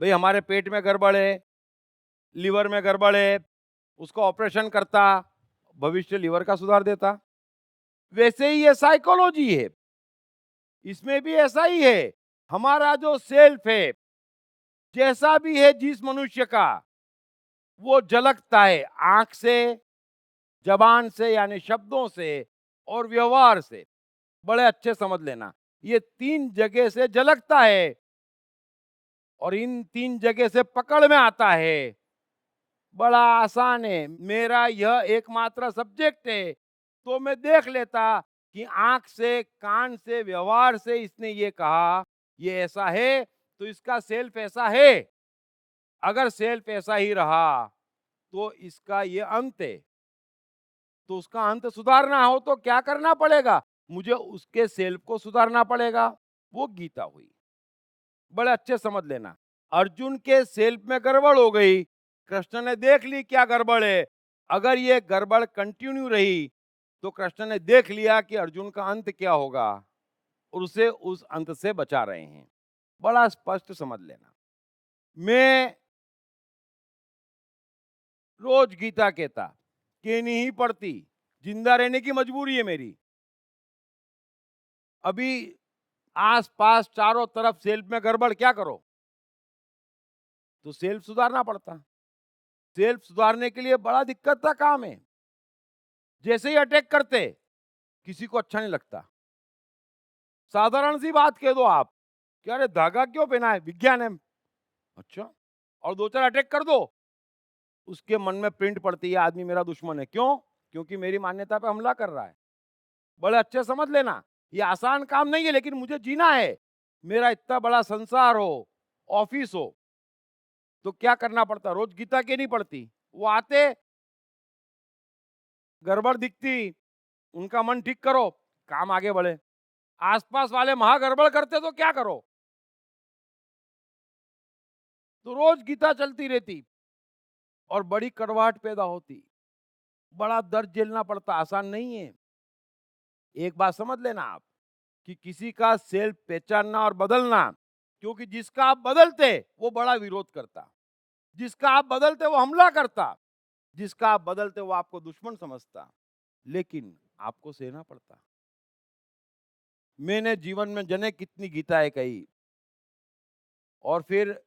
भाई हमारे पेट में गड़बड़ है, लीवर में गड़बड़ है, उसका ऑपरेशन करता, भविष्य लीवर का सुधार देता। वैसे ही ये साइकोलॉजी है, इसमें भी ऐसा ही है। हमारा जो सेल्फ है, जैसा भी है जिस मनुष्य का, वो झलकता है आंख से, जबान से यानी शब्दों से और व्यवहार से। बड़े अच्छे समझ लेना, ये तीन जगह से झलकता है और इन तीन जगह से पकड़ में आता है। बड़ा आसान है, मेरा यह एकमात्र सब्जेक्ट है तो मैं देख लेता कि आंख से, कान से, व्यवहार से इसने ये कहा, ये ऐसा है तो इसका सेल्फ ऐसा है। अगर सेल्फ ऐसा ही रहा तो इसका ये अंत है। तो उसका अंत सुधारना हो तो क्या करना पड़ेगा? मुझे उसके सेल्फ को सुधारना पड़ेगा। वो गीता हुई। बड़े अच्छे समझ लेना, अर्जुन के सेल्फ में गड़बड़ हो गई, कृष्ण ने देख ली क्या गड़बड़ है। अगर ये गड़बड़ कंटिन्यू रही तो कृष्ण ने देख लिया कि अर्जुन का अंत क्या होगा और उसे उस अंत से बचा रहे हैं। बड़ा स्पष्ट समझ लेना। मैं रोज गीता कहता, कहनी ही पड़ती, जिंदा रहने की मजबूरी है मेरी। अभी आस पास चारों तरफ सेल्फ में गड़बड़, क्या करो? तो सेल्फ सुधारना पड़ता। सेल्फ सुधारने के लिए बड़ा दिक्कत का काम है। जैसे ही अटैक करते, किसी को अच्छा नहीं लगता। साधारण सी बात कह दो आप कि अरे धागा क्यों पहना है? विज्ञान है। अच्छा, और दो चार अटैक कर दो, उसके मन में प्रिंट पड़ती है आदमी मेरा दुश्मन है। क्यों? क्योंकि मेरी मान्यता पे हमला कर रहा है। बड़े अच्छे समझ लेना, ये आसान काम नहीं है, लेकिन मुझे जीना है। मेरा इतना बड़ा संसार हो, ऑफिस हो, तो क्या करना पड़ता? रोज गीता के नहीं पड़ती। वो आते, गड़बड़ दिखती, उनका मन ठीक करो, काम आगे बढ़े। आसपास वाले महा गड़बड़ करते तो क्या करो? तो रोज गीता चलती रहती और बड़ी कड़वाहट पैदा होती, बड़ा दर्द झेलना पड़ता। आसान नहीं है। एक बात समझ लेना आप कि किसी का सेल्फ पहचानना और बदलना, क्योंकि जिसका आप बदलते वो बड़ा विरोध करता, जिसका आप बदलते वो हमला करता, जिसका आप बदलते वो आपको दुश्मन समझता, लेकिन आपको सहना पड़ता। मैंने जीवन में जने कितनी गीताएं कही, और फिर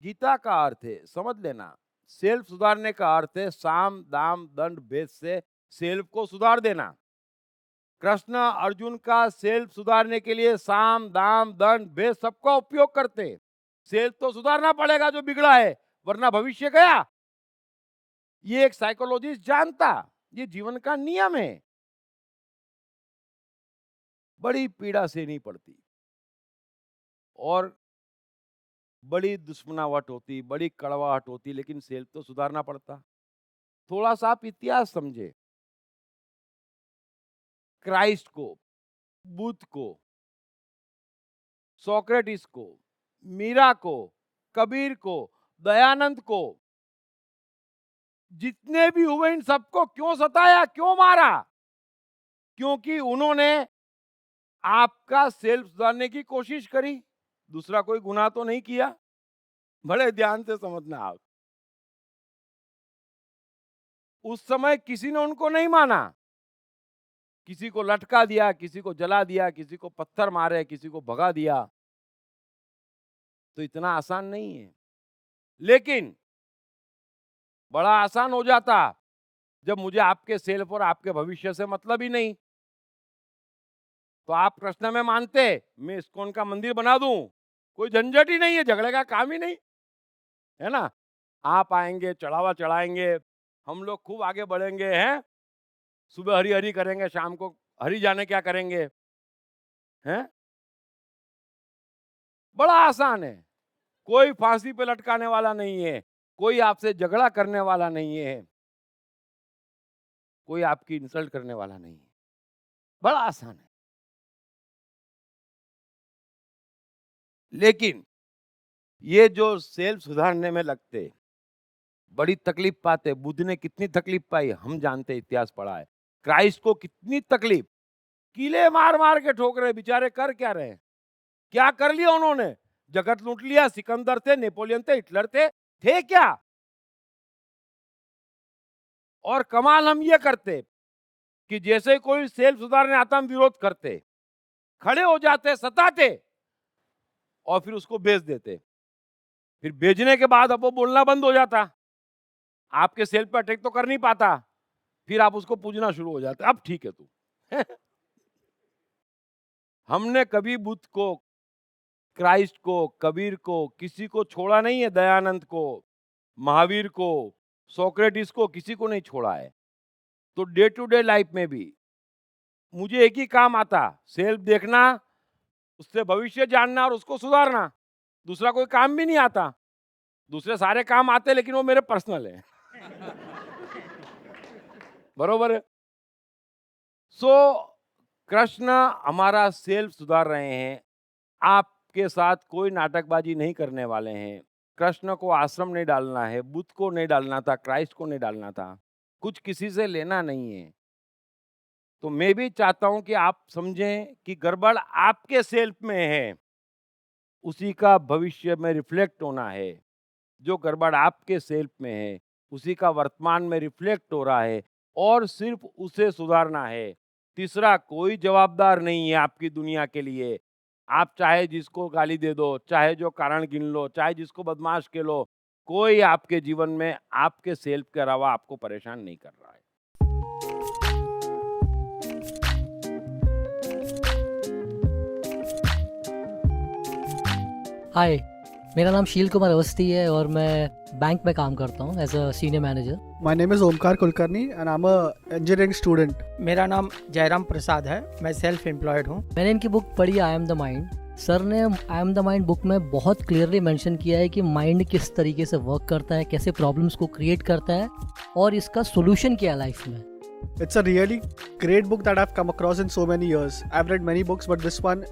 गीता का अर्थ है, समझ लेना, सेल्फ सुधारने का अर्थ है साम दाम दंड भेद से सेल्फ को सुधार देना। कृष्ण अर्जुन का सेल्फ सुधारने के लिए साम दाम दंड भेद सबका उपयोग करते। सेल्फ तो सुधारना पड़ेगा जो बिगड़ा है, वरना भविष्य गया। ये एक साइकोलॉजिस्ट जानता, ये जीवन का नियम है। बड़ी पीड़ा सहनी पड़ती और बड़ी दुश्मनाहट होती, बड़ी कड़वाहट होती, लेकिन सेल्फ तो सुधारना पड़ता। थोड़ा सा आप इतिहास समझे। क्राइस्ट को, बुद्ध को, सोक्रेटिस को, मीरा को, कबीर को, दयानंद को, जितने भी हुए इन सबको क्यों सताया, क्यों मारा? क्योंकि उन्होंने आपका सेल्फ सुधारने की कोशिश करी, दूसरा कोई गुनाह तो नहीं किया। बड़े ध्यान से समझना आप। उस समय किसी ने उनको नहीं माना, किसी को लटका दिया, किसी को जला दिया, किसी को पत्थर मारे, किसी को भगा दिया, तो इतना आसान नहीं है। लेकिन बड़ा आसान हो जाता जब मुझे आपके सेल्फ और आपके भविष्य से मतलब ही नहीं। तो आप कृष्ण में मानते, मैं इस्कॉन का मंदिर बना दूं, कोई झंझट ही नहीं है, झगड़े का काम ही नहीं है ना। आप आएंगे, चढ़ावा चढ़ाएंगे, हम लोग खूब आगे बढ़ेंगे, हैं, सुबह हरी हरी करेंगे, शाम को हरी जाने क्या करेंगे, हैं। बड़ा आसान है, कोई फांसी पे लटकाने वाला नहीं है, कोई आपसे झगड़ा करने वाला नहीं है, कोई आपकी इंसल्ट करने वाला नहीं है, बड़ा आसान है। लेकिन ये जो सेल्फ सुधारने में लगते, बड़ी तकलीफ पाते। बुद्ध ने कितनी तकलीफ पाई हम जानते, इतिहास पढ़ा है। क्राइस्ट को कितनी तकलीफ, कीले मार मार के ठोक रहे, बेचारे कर क्या रहे, क्या कर लिया उन्होंने? जगत लूट लिया, सिकंदर थे, नेपोलियन थे, हिटलर थे क्या? और कमाल हम ये करते कि जैसे कोई सेल्फ सुधारने आता हम विरोध करते, खड़े हो जाते, सताते और फिर उसको बेच देते। फिर बेचने के बाद अब वो बोलना बंद हो जाता, आपके सेल्फ पे अटैक तो कर नहीं पाता, फिर आप उसको पूजना शुरू हो जाते, अब ठीक है तू। हमने कभी बुद्ध को, क्राइस्ट को, कबीर को, किसी को छोड़ा नहीं है, दयानंद को, महावीर को, सोक्रेटिस को, किसी को नहीं छोड़ा है। तो डे टू डे लाइफ में भी मुझे एक ही काम आता, सेल्फ देखना, उससे भविष्य जानना और उसको सुधारना, दूसरा कोई काम भी नहीं आता। दूसरे सारे काम आते लेकिन वो मेरे पर्सनल है। बरोबर है। सो कृष्ण हमारा सेल्फ सुधार रहे हैं, आपके साथ कोई नाटकबाजी नहीं करने वाले हैं। कृष्ण को आश्रम नहीं डालना है, बुद्ध को नहीं डालना था, क्राइस्ट को नहीं डालना था, कुछ किसी से लेना नहीं है। तो मैं भी चाहता हूं कि आप समझें कि गड़बड़ आपके सेल्फ में है, उसी का भविष्य में रिफ्लेक्ट होना है। जो गड़बड़ आपके सेल्फ में है उसी का वर्तमान में रिफ्लेक्ट हो रहा है और सिर्फ उसे सुधारना है। तीसरा कोई जवाबदार नहीं है आपकी दुनिया के लिए। आप चाहे जिसको गाली दे दो, चाहे जो कारण गिन लो, चाहे जिसको बदमाश कह लो, कोई आपके जीवन में आपके सेल्फ के अलावा आपको परेशान नहीं कर रहा है। हाय, मेरा नाम शील कुमार अवस्थी है और मैं बैंक में काम करता हूँ as a senior manager. My name is Omkar Kulkarni and I'm a engineering student. मेरा नाम जयराम प्रसाद है, मैं सेल्फ एम्प्लॉयड हूँ। मैंने इनकी बुक पढ़ी I am the mind. Sir ने I am the mind book में बहुत क्लियरली मेंशन किया है कि माइंड किस तरीके से वर्क करता है, कैसे प्रॉब्लम्स को क्रिएट करता है और इसका सोल्यूशन क्या है लाइफ में। It's a really great book that I've come across in so many years. I've read many books but this one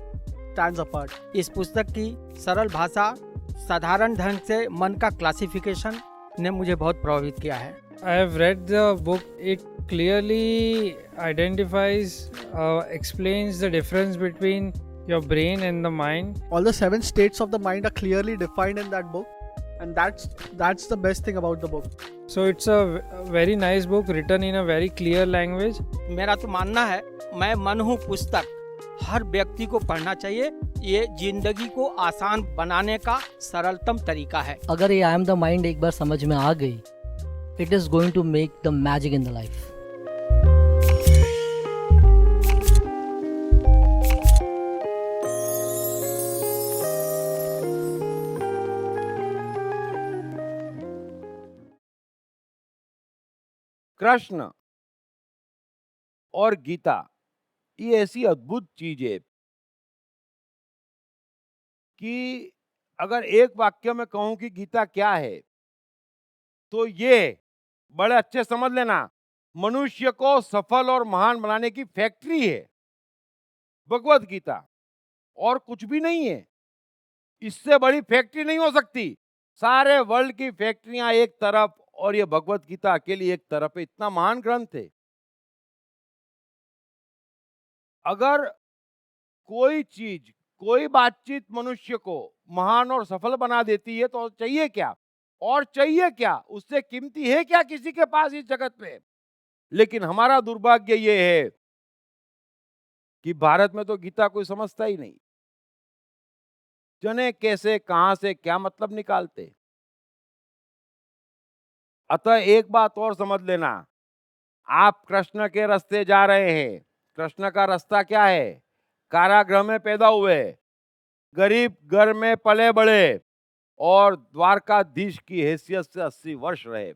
stands apart. इस पुस्तक की सरल भाषा, साधारण ढंग से मन का क्लासिफिकेशन ने मुझे बहुत प्रभावित किया है। I have read the book. It clearly identifies, explains the difference between your brain and the mind. All the 7 states of the mind are clearly defined in that book and that's the best thing about the book. So it's a very nice book written in a very clear language. मेरा तो मानना है, मैं मन हूँ पुस्तक, हर व्यक्ति को पढ़ना चाहिए। ये जिंदगी को आसान बनाने का सरलतम तरीका है। अगर ये आई एम द माइंड एक बार समझ में आ गई, it is going to make the magic in the life. Krishna और गीता ये ऐसी अद्भुत चीज है कि अगर एक वाक्य में कहूं कि गीता क्या है तो ये बड़े अच्छे समझ लेना, मनुष्य को सफल और महान बनाने की फैक्ट्री है भगवत गीता, और कुछ भी नहीं है। इससे बड़ी फैक्ट्री नहीं हो सकती। सारे वर्ल्ड की फैक्ट्रियां एक तरफ और ये भगवत गीता अकेली एक तरफ है, इतना महान ग्रंथ है। अगर कोई चीज, कोई बातचीत मनुष्य को महान और सफल बना देती है तो चाहिए क्या? और चाहिए क्या? उससे कीमती है क्या किसी के पास इस जगत पे? लेकिन हमारा दुर्भाग्य ये है कि भारत में तो गीता कोई समझता ही नहीं। जने कैसे, कहां से क्या मतलब निकालते। अतः एक बात और समझ लेना, आप कृष्ण के रास्ते जा रहे हैं। कृष्ण का रास्ता क्या है? कारागृह में पैदा हुए, गरीब घर में पले बड़े और द्वारकाधीश की हैसियत से 80 वर्ष रहे,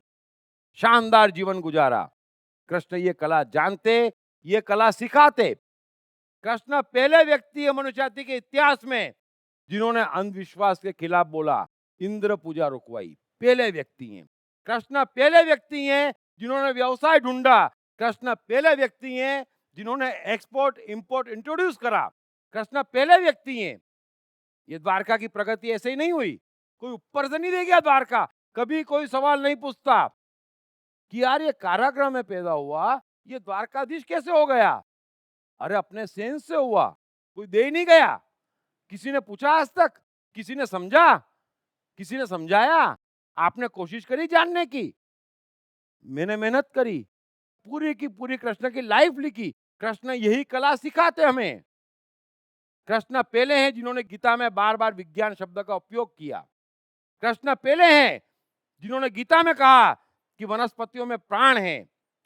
शानदार जीवन गुजारा। कृष्ण ये कला जानते, ये कला सिखाते। कृष्ण पहले व्यक्ति है मनुष्य जाति के इतिहास में जिन्होंने अंधविश्वास के खिलाफ बोला, इंद्र पूजा रुकवाई। पहले व्यक्ति हैं कृष्ण। पहले व्यक्ति हैं जिन्होंने व्यवसाय ढूंढा। कृष्ण पहले व्यक्ति हैं जिन्होंने एक्सपोर्ट इंपोर्ट इंट्रोड्यूस करा। कृष्ण पहले व्यक्ति हैं। ये द्वारका की प्रगति ऐसे ही नहीं हुई, कोई ऊपर से नहीं दे गया द्वारका। कभी कोई सवाल नहीं पूछता कि यार ये कारागृह में पैदा हुआ, ये द्वारकाधीश कैसे हो गया? अरे अपने सेंस से हुआ, कोई दे ही नहीं गया। किसी ने पूछा आज तक? किसी ने समझा? किसी ने समझाया? आपने कोशिश करी जानने की? मैंने मेहनत करी, पूरी की पूरी कृष्ण की लाइफ लिखी। कृष्ण यही कला सिखाते हमें। कृष्ण पहले हैं जिन्होंने गीता में बार बार विज्ञान शब्द का उपयोग किया। कृष्ण पहले हैं जिन्होंने गीता में कहा कि वनस्पतियों में प्राण है।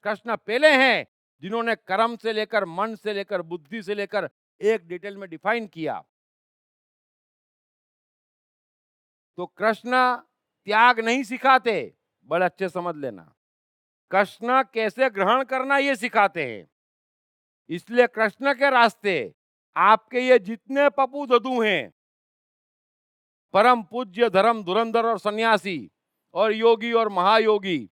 कृष्ण पहले हैं जिन्होंने कर्म से लेकर, मन से लेकर, बुद्धि से लेकर एक डिटेल में डिफाइन किया। तो कृष्ण त्याग नहीं सिखाते, बड़े अच्छे समझ लेना। कृष्ण कैसे ग्रहण करना ये सिखाते हैं। इसलिए कृष्ण के रास्ते आपके ये जितने पप्पू ददू हैं, परम पूज्य धर्म धुरंधर और सन्यासी और योगी और महायोगी,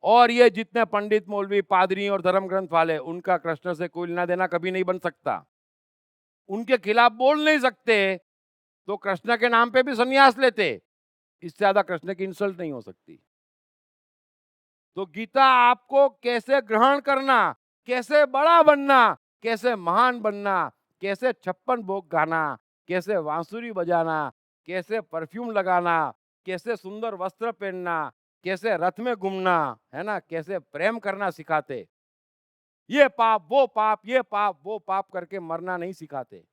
और ये जितने पंडित मौलवी पादरी और धर्म ग्रंथ वाले, उनका कृष्ण से कोई लेना देना कभी नहीं बन सकता। उनके खिलाफ बोल नहीं सकते तो कृष्ण के नाम पे भी सन्यास लेते। इससे ज्यादा कृष्ण की इंसल्ट नहीं हो सकती। तो गीता आपको कैसे ग्रहण करना, कैसे बड़ा बनना, कैसे महान बनना, कैसे 56 भोग गाना, कैसे बांसुरी बजाना, कैसे परफ्यूम लगाना, कैसे सुंदर वस्त्र पहनना, कैसे रथ में घूमना, है ना, कैसे प्रेम करना सिखाते। ये पाप वो पाप, ये पाप वो पाप करके मरना नहीं सिखाते।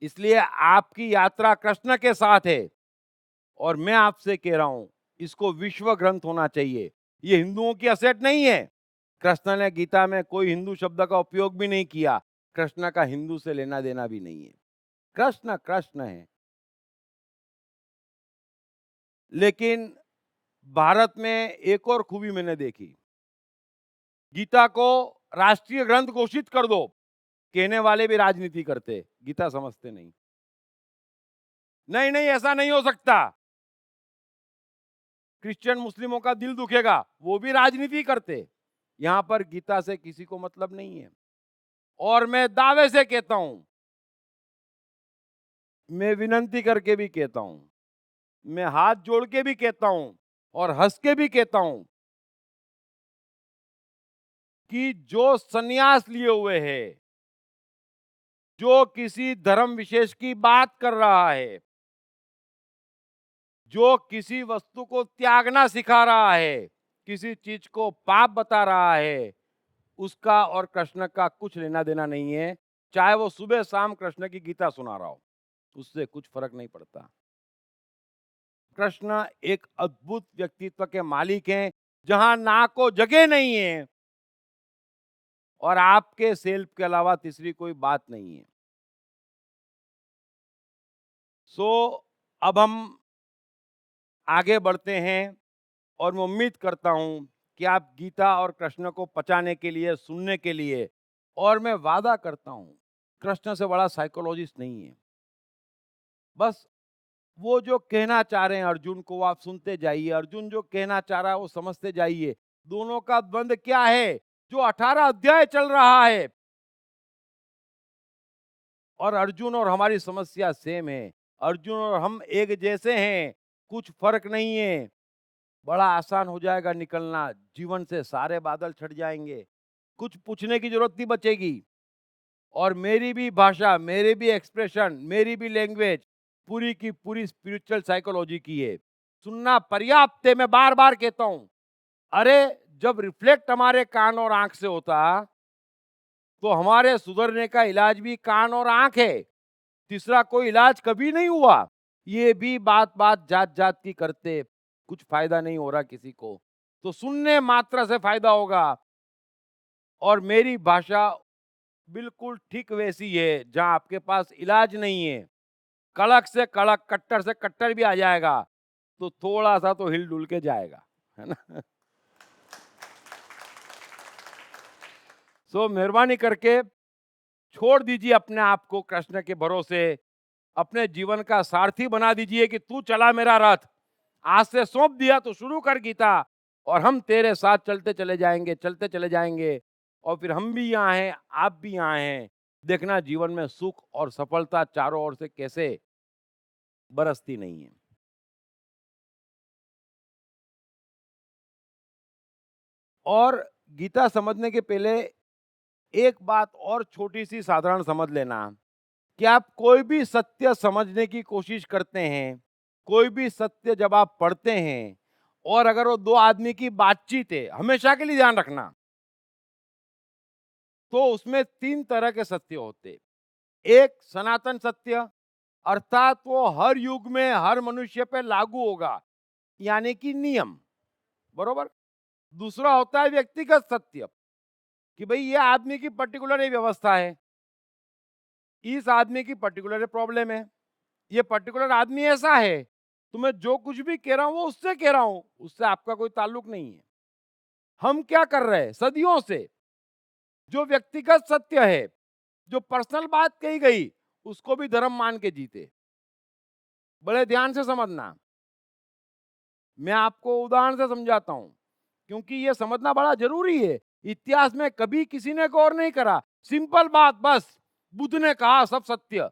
इसलिए आपकी यात्रा कृष्ण के साथ है। और मैं आपसे कह रहा हूं, इसको विश्व ग्रंथ होना चाहिए। ये हिंदुओं की असेट नहीं है। कृष्ण ने गीता में कोई हिंदू शब्द का उपयोग भी नहीं किया। कृष्ण का हिंदू से लेना देना भी नहीं है। कृष्ण कृष्ण है। लेकिन भारत में एक और खूबी मैंने देखी, गीता को राष्ट्रीय ग्रंथ घोषित कर दो, कहने वाले भी राजनीति करते, गीता समझते नहीं। नहीं नहीं, ऐसा नहीं हो सकता, क्रिश्चियन मुस्लिमों का दिल दुखेगा, वो भी राजनीति करते। यहां पर गीता से किसी को मतलब नहीं है। और मैं दावे से कहता हूं, मैं विनंती करके भी कहता हूं, मैं हाथ जोड़ के भी कहता हूं और हंस के भी कहता हूं कि जो सन्यास लिए हुए है, जो किसी धर्म विशेष की बात कर रहा है, जो किसी वस्तु को त्यागना सिखा रहा है, किसी चीज को पाप बता रहा है, उसका और कृष्ण का कुछ लेना देना नहीं है। चाहे वो सुबह शाम कृष्ण की गीता सुना रहा हो, उससे कुछ फर्क नहीं पड़ता। कृष्ण एक अद्भुत व्यक्तित्व के मालिक हैं, जहां ना को जगह नहीं है और आपके सेल्फ के अलावा तीसरी कोई बात नहीं है। अब हम आगे बढ़ते हैं और मैं उम्मीद करता हूं कि आप गीता और कृष्ण को पचाने के लिए, सुनने के लिए, और मैं वादा करता हूं कृष्ण से बड़ा साइकोलॉजिस्ट नहीं है। बस वो जो कहना चाह रहे हैं अर्जुन को, आप सुनते जाइए। अर्जुन जो कहना चाह रहा है वो समझते जाइए। दोनों का द्वंद क्या है, जो 18 अध्याय चल रहा है, और अर्जुन और हमारी समस्या सेम है। अर्जुन और हम एक जैसे हैं, कुछ फर्क नहीं है। बड़ा आसान हो जाएगा निकलना, जीवन से सारे बादल छट जाएंगे, कुछ पूछने की जरूरत नहीं बचेगी। और मेरी भी भाषा, मेरी भी एक्सप्रेशन, मेरी भी लैंग्वेज पूरी की पूरी स्पिरिचुअल साइकोलॉजी की है। सुनना पर्याप्त है, मैं बार बार कहता हूं। अरे जब रिफ्लेक्ट हमारे कान और आंख से होता, तो हमारे सुधरने का इलाज भी कान और आंख है, तीसरा कोई इलाज कभी नहीं हुआ। ये भी बात बात जात जात की करते, कुछ फायदा नहीं हो रहा किसी को, तो सुनने मात्र से फायदा होगा। और मेरी भाषा बिल्कुल ठीक वैसी है जहां आपके पास इलाज नहीं है, कड़क से कड़क, कट्टर से कट्टर भी आ जाएगा, तो थोड़ा सा तो हिल डुल के जाएगा, है ना। सो मेहरबानी करके छोड़ दीजिए अपने आप को कृष्ण के भरोसे, अपने जीवन का सारथी बना दीजिए कि तू चला मेरा रथ, आज से सौंप दिया तो शुरू कर गीता, और हम तेरे साथ चलते चले जाएंगे, चलते चले जाएंगे। और फिर हम भी यहाँ हैं, आप भी यहाँ हैं, देखना जीवन में सुख और सफलता चारों ओर से कैसे बरसती नहीं है। और गीता समझने के पहले एक बात और छोटी सी साधारण समझ लेना कि आप कोई भी सत्य समझने की कोशिश करते हैं, कोई भी सत्य जब आप पढ़ते हैं, और अगर वो दो आदमी की बातचीत है, हमेशा के लिए ध्यान रखना, तो उसमें तीन तरह के सत्य होते। एक सनातन सत्य, अर्थात वो हर युग में हर मनुष्य पे लागू होगा, यानी कि नियम, बरोबर। दूसरा होता है व्यक्तिगत सत्य, कि भाई ये आदमी की पर्टिकुलर ये व्यवस्था है, इस आदमी की पर्टिकुलर प्रॉब्लम है, ये पर्टिकुलर आदमी ऐसा है, तो मैं जो कुछ भी कह रहा हूं वो उससे कह रहा हूं, उससे आपका कोई ताल्लुक नहीं है। हम क्या कर रहे हैं सदियों से, जो व्यक्तिगत सत्य है, जो पर्सनल बात कही गई, उसको भी धर्म मान के जीते। बड़े ध्यान से समझना, मैं आपको उदाहरण से समझाता हूं, क्योंकि यह समझना बड़ा जरूरी है। इतिहास में कभी किसी ने गौर नहीं करा, सिंपल बात, बस बुद्ध ने कहा सब सत्य,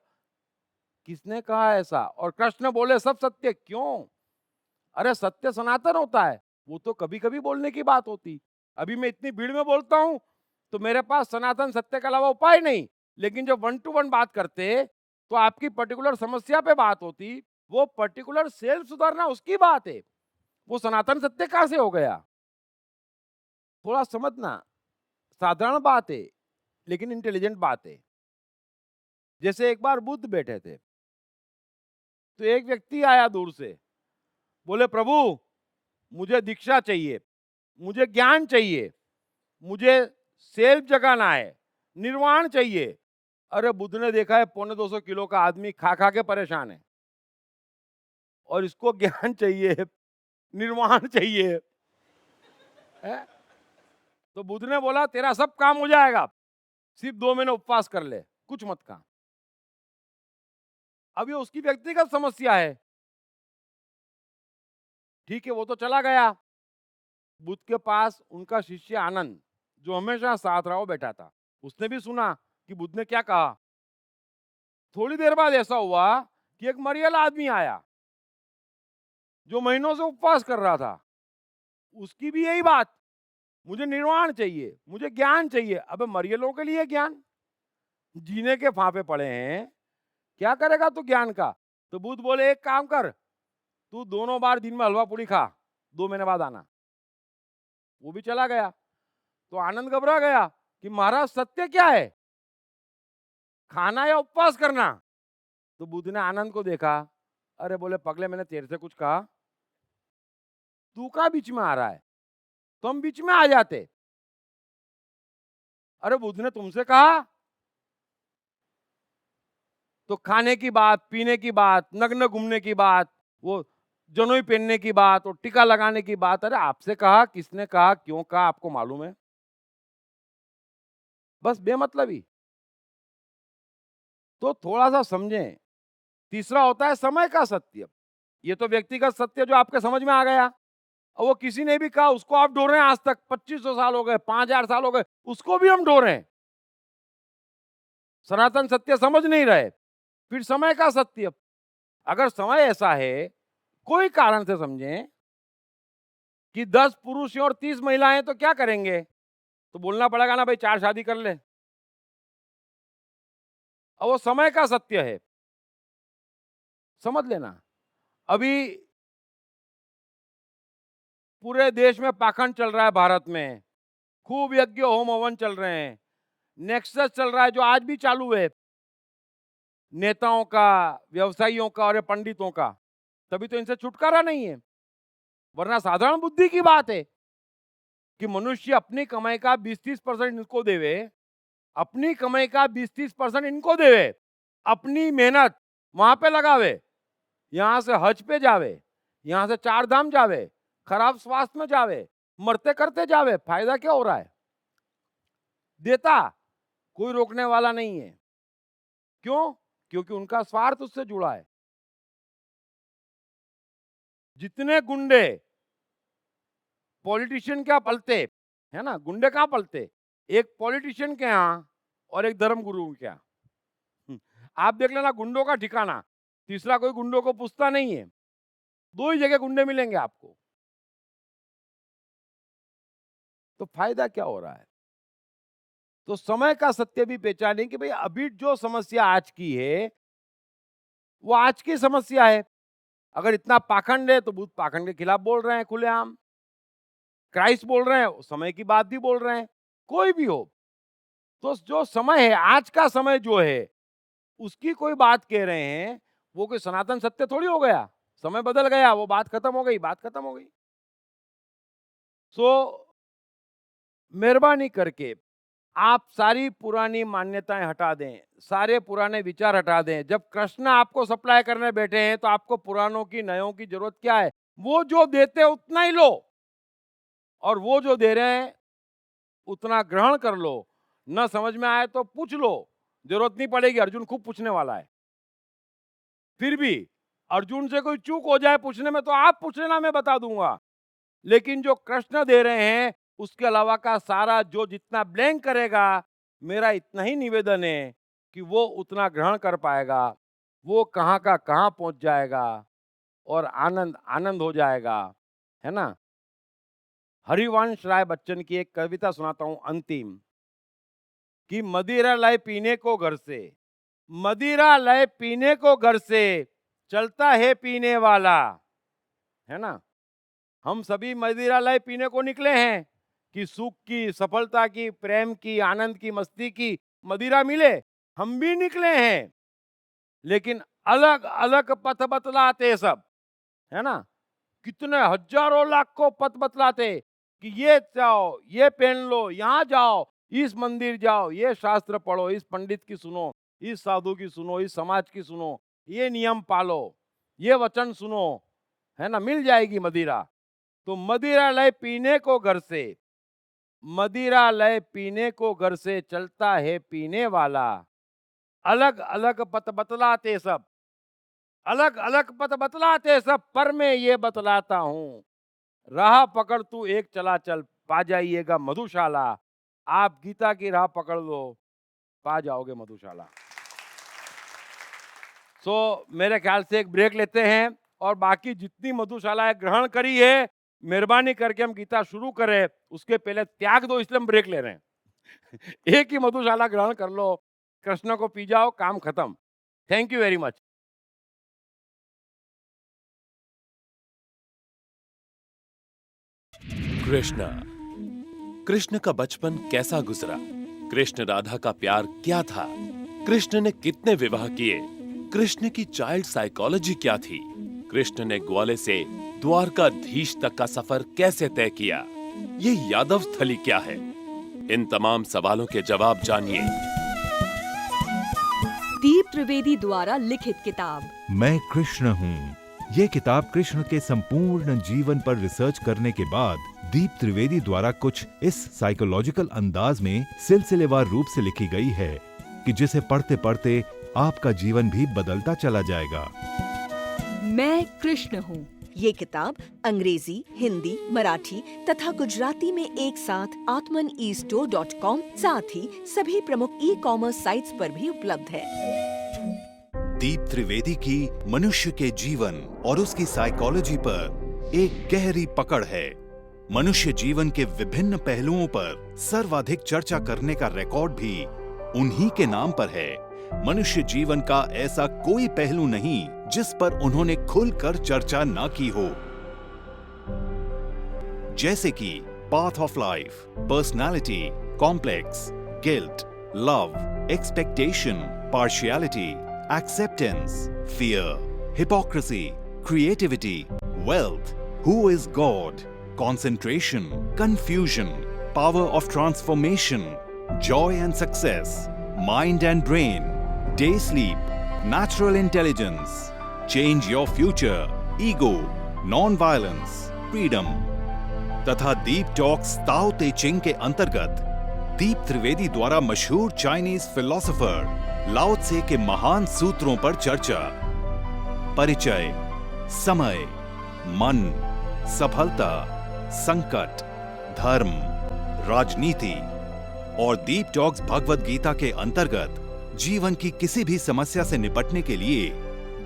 किसने कहा ऐसा? और कृष्ण बोले सब सत्य, क्यों? अरे सत्य सनातन होता है, वो तो कभी कभी बोलने की बात होती। अभी मैं इतनी भीड़ में बोलता हूं तो मेरे पास सनातन सत्य के अलावा उपाय नहीं, लेकिन जब 1 to 1 बात करते तो आपकी पर्टिकुलर समस्या पे बात होती, वो पर्टिकुलर सेल्फ सुधारना उसकी बात है, वो सनातन सत्य कहां से हो गया? थोड़ा समझना, साधारण बात है लेकिन इंटेलिजेंट बात है। जैसे एक बार बुद्ध बैठे थे, तो एक व्यक्ति आया दूर से, बोले प्रभु मुझे दीक्षा चाहिए, मुझे ज्ञान चाहिए, मुझे सेल्फ जगाना है, निर्वाण चाहिए। अरे बुद्ध ने देखा है 250 किलो का आदमी खा खा के परेशान है, और इसको ज्ञान चाहिए, निर्वाण चाहिए है? तो बुद्ध ने बोला तेरा सब काम हो जाएगा, सिर्फ 2 महीने उपवास कर ले, कुछ मत खा। अब ये उसकी व्यक्तिगत समस्या है, ठीक है, वो तो चला गया। बुद्ध के पास उनका शिष्य आनंद, जो हमेशा साथ रहा, बैठा था, उसने भी सुना कि बुद्ध ने क्या कहा। थोड़ी देर बाद ऐसा हुआ कि एक मरियल आदमी आया जो महीनों से उपवास कर रहा था, उसकी भी यही बात, मुझे निर्वाण चाहिए, मुझे ज्ञान चाहिए। अबे मरियलों के लिए ज्ञान, जीने के फांफे पड़े हैं, क्या करेगा तू ज्ञान का? तो बुद्ध बोले एक काम कर, तू दोनों बार दिन में हलवा पूरी खा, 2 महीने बाद आना। वो भी चला गया। तो आनंद घबरा गया कि महाराज सत्य क्या है, खाना या उपवास करना? तो बुद्ध ने आनंद को देखा, अरे बोले पगले मैंने तेरे से कुछ कहा? तू का बीच में आ रहा है, तो हम बीच में आ जाते। अरे बुद्ध ने तुमसे कहा तो खाने की बात, पीने की बात, नग्न घूमने की बात, वो जनोई पहनने की बात और टीका लगाने की बात, अरे आपसे कहा, किसने कहा, क्यों कहा, आपको मालूम है? बस बेमतलबी। तो थोड़ा सा समझें। तीसरा होता है समय का सत्य, ये तो व्यक्तिगत सत्य जो आपके समझ में आ गया, और वो किसी ने भी कहा, उसको आप ढो रहे हैं, आज तक 2500 साल हो गए, 5000 साल हो गए, उसको भी हम ढो रहे हैं, सनातन सत्य समझ नहीं रहे। फिर समय का सत्य, अगर समय ऐसा है, कोई कारण से समझें कि 10 पुरुष हैं और 30 महिलाएं तो क्या करेंगे? तो बोलना पड़ेगा ना भाई 4 शादी कर ले। और वो समय का सत्य है, समझ लेना। अभी पूरे देश में पाखंड चल रहा है, भारत में खूब यज्ञ होम हवन चल रहे हैं, नेक्सस चल रहा है जो आज भी चालू है, नेताओं का, व्यवसायियों का और ये पंडितों का। तभी तो इनसे छुटकारा नहीं है, वरना साधारण बुद्धि की बात है कि मनुष्य अपनी कमाई का 20-30% इनको देवे, अपनी कमाई का 20-30% इनको देवे, अपनी मेहनत वहां पे लगावे, यहां से हज पे जावे, यहां से 4 धाम जावे, खराब स्वास्थ्य में जावे, मरते करते जावे, फायदा क्या हो रहा है? देता कोई रोकने वाला नहीं है। क्यों? क्योंकि उनका स्वार्थ उससे जुड़ा है। जितने गुंडे पॉलिटिशियन क्या पलते है ना, गुंडे कहां पलते? एक पॉलिटिशियन के यहां और एक धर्मगुरु के यहां। आप देख लेना गुंडों का ठिकाना, तीसरा कोई गुंडों को पूछता नहीं है, 2 ही जगह गुंडे मिलेंगे आपको। तो फायदा क्या हो रहा है? तो समय का सत्य भी पहचाने कि भाई अभी जो समस्या आज की है वो आज की समस्या है। अगर इतना पाखंड है तो बुद्ध पाखंड के खिलाफ बोल रहे हैं खुलेआम, क्राइस्ट बोल रहे हैं, समय की बात भी बोल रहे हैं, कोई भी हो। तो जो समय है, आज का समय जो है, उसकी कोई बात कह रहे हैं, वो कोई सनातन सत्य थोड़ी हो गया। समय बदल गया, वो बात खत्म हो गई, बात खत्म हो गई। सो मेहरबानी करके आप सारी पुरानी मान्यताएं हटा दें, सारे पुराने विचार हटा दें। जब कृष्ण आपको सप्लाई करने बैठे हैं तो आपको पुरानों की, नयों की जरूरत क्या है? वो जो देते हैं उतना ही लो, और वो जो दे रहे हैं उतना ग्रहण कर लो। न समझ में आए तो पूछ लो, जरूरत नहीं पड़ेगी, अर्जुन खूब पूछने वाला है। फिर भी अर्जुन से कोई चूक हो जाए पूछने में तो आप पूछ लेना, मैं बता दूंगा। लेकिन जो कृष्ण दे रहे हैं उसके अलावा का सारा जो जितना ब्लैंक करेगा, मेरा इतना ही निवेदन है कि वो उतना ग्रहण कर पाएगा, वो कहाँ का कहाँ पहुंच जाएगा और आनंद आनंद हो जाएगा, है ना। हरिवंश राय बच्चन की एक कविता सुनाता हूं अंतिम, कि मदिरा लाए पीने को घर से, मदिरा लाए पीने को घर से, चलता है पीने वाला, है ना। हम सभी मदिरा लाए पीने को निकले हैं कि सुख की, सफलता की, प्रेम की, आनंद की, मस्ती की मदिरा मिले। हम भी निकले हैं, लेकिन अलग अलग पथ बतलाते सब, है ना। कितने हजारों लाखों पथ बतलाते कि ये जाओ, ये पहन लो, यहां जाओ, इस मंदिर जाओ, ये शास्त्र पढ़ो, इस पंडित की सुनो, इस साधु की सुनो, इस समाज की सुनो, ये नियम पालो, ये वचन सुनो, है ना, मिल जाएगी मदिरा। तो मदिरा लय पीने को घर से, मदिरा लय पीने को घर से, चलता है पीने वाला। अलग अलग पथ बतलाते सब, अलग अलग पथ बतलाते सब, पर मैं ये बतलाता हूं, राह पकड़ तू एक चला चल, पा जाइएगा मधुशाला। आप गीता की राह पकड़ लो, पा जाओगे मधुशाला। मेरे ख्याल से एक ब्रेक लेते हैं, और बाकी जितनी मधुशालाएं ग्रहण करी है, मेहरबानी करके हम गीता शुरू करें उसके पहले त्याग दो, इसलिए हम ब्रेक ले रहे हैं। एक ही मधुशाला ग्रहण कर लो, कृष्ण को पी जाओ, काम खत्म। Thank you very much. Krishna का बचपन कैसा गुजरा? कृष्ण राधा का प्यार क्या था? कृष्ण ने कितने विवाह किए? कृष्ण की चाइल्ड साइकोलॉजी क्या थी? कृष्ण ने ग्वाले से द्वारकाधीश तक का सफर कैसे तय किया? ये यादव स्थली क्या है? इन तमाम सवालों के जवाब जानिए। दीप त्रिवेदी द्वारा लिखित किताब मैं कृष्ण हूँ। ये किताब कृष्ण के संपूर्ण जीवन पर रिसर्च करने के बाद दीप त्रिवेदी द्वारा कुछ इस साइकोलॉजिकल अंदाज में सिलसिलेवार रूप से लिखी गई है कि जिसे पढ़ते पढ़ते आपका जीवन भी बदलता चला जाएगा। मैं कृष्ण हूँ। ये किताब अंग्रेजी, हिंदी, मराठी तथा गुजराती में एक साथ atmanestore.com, साथ ही सभी प्रमुख ई-कॉमर्स साइट्स पर भी उपलब्ध है। दीप त्रिवेदी की मनुष्य के जीवन और उसकी साइकोलॉजी पर एक गहरी पकड़ है। मनुष्य जीवन के विभिन्न पहलुओं पर सर्वाधिक चर्चा करने का रिकॉर्ड भी उन्हीं के नाम पर है। मनुष्य जीवन का ऐसा कोई पहलू नहीं जिस पर उन्होंने खुलकर चर्चा ना की हो, जैसे कि path of life, personality, complex, guilt, love, expectation, partiality, acceptance, fear, hypocrisy, creativity, wealth, who is God, concentration, confusion, power of transformation, joy and success, mind and brain, day sleep, natural intelligence, change your future, ego, non-violence, freedom, तथा दीप talks ताओ ते चिंग के अंतर्गत दीप त्रिवेदी द्वारा मशहूर Chinese philosopher लाओ त्से के महान सूत्रों पर चर्चा, परिचय, समय, मन, सफलता, संकट, धर्म, राजनीति और दीप टॉक्स भगवद गीता के अंतर्गत जीवन की किसी भी समस्या से निपटने के लिए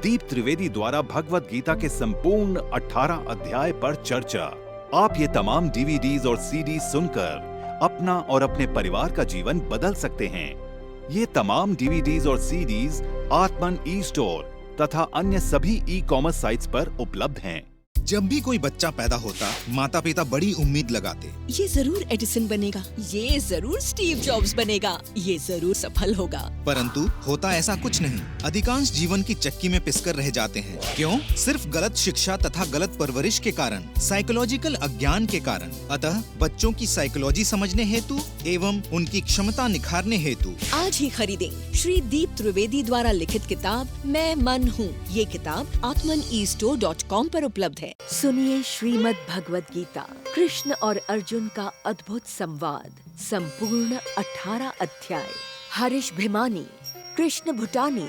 दीप त्रिवेदी द्वारा भगवद गीता के संपूर्ण 18 अध्याय पर चर्चा। आप ये तमाम डीवीडीज और सीडीज सुनकर अपना और अपने परिवार का जीवन बदल सकते हैं। ये तमाम डीवीडीज और सीडीज आत्मन ई स्टोर तथा अन्य सभी ई कॉमर्स साइट्स पर उपलब्ध हैं। जब भी कोई बच्चा पैदा होता, माता पिता बड़ी उम्मीद लगाते। ये जरूर एडिसन बनेगा, ये जरूर स्टीव जॉब्स बनेगा, ये जरूर सफल होगा। परंतु होता ऐसा कुछ नहीं। अधिकांश जीवन की चक्की में पिसकर रह जाते हैं। क्यों? सिर्फ गलत शिक्षा तथा गलत परवरिश के कारण, साइकोलॉजिकल अज्ञान के कारण। अतः बच्चों की साइकोलॉजी समझने हेतु एवं उनकी क्षमता निखारने हेतु आज ही खरीदें श्री दीप त्रिवेदी द्वारा लिखित किताब मैं मन हूँ। ये किताब atmanestore.com पर उपलब्ध है। सुनिए श्रीमद् भगवद गीता, कृष्ण और अर्जुन का अद्भुत संवाद, संपूर्ण 18 अध्याय। हरीश भिमानी, कृष्ण भूटानी,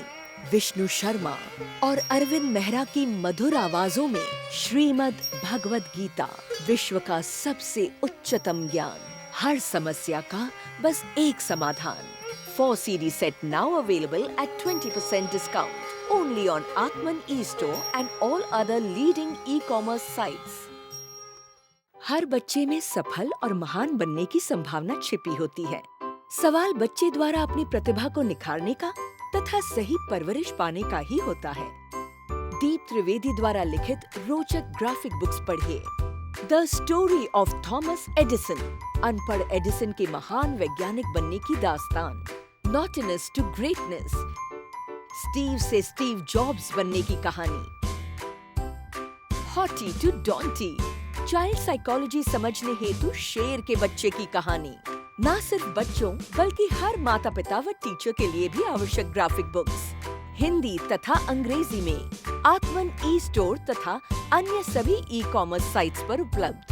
विष्णु शर्मा और अरविंद मेहरा की मधुर आवाजों में श्रीमद् भगवद गीता, विश्व का सबसे उच्चतम ज्ञान, हर समस्या का बस एक समाधान। 4 CD set now available at 20% discount only on Atman eStore and all other leading e-commerce sites. हर बच्चे में सफल और महान बनने की संभावना छिपी होती है। सवाल बच्चे द्वारा अपनी प्रतिभा को निखारने का तथा सही परवरिश पाने का ही होता है। दीप त्रिवेदी द्वारा लिखित रोचक ग्राफिक बुक्स पढ़िए। The story of Thomas Edison, अनपढ़ एडिसन के महान वैज्ञानिक बनने की दास्तान। नॉटिनेस टू ग्रेटनेस, स्टीव से स्टीव जॉब्स बनने की कहानी। हॉटी टू डॉन्टी, चाइल्ड साइकोलॉजी समझने हेतु शेर के बच्चे की कहानी। न सिर्फ बच्चों बल्कि हर माता पिता व टीचर के लिए भी आवश्यक ग्राफिक बुक्स हिंदी तथा अंग्रेजी में आत्मन ई स्टोर तथा अन्य सभी ई कॉमर्स साइट्स पर उपलब्ध।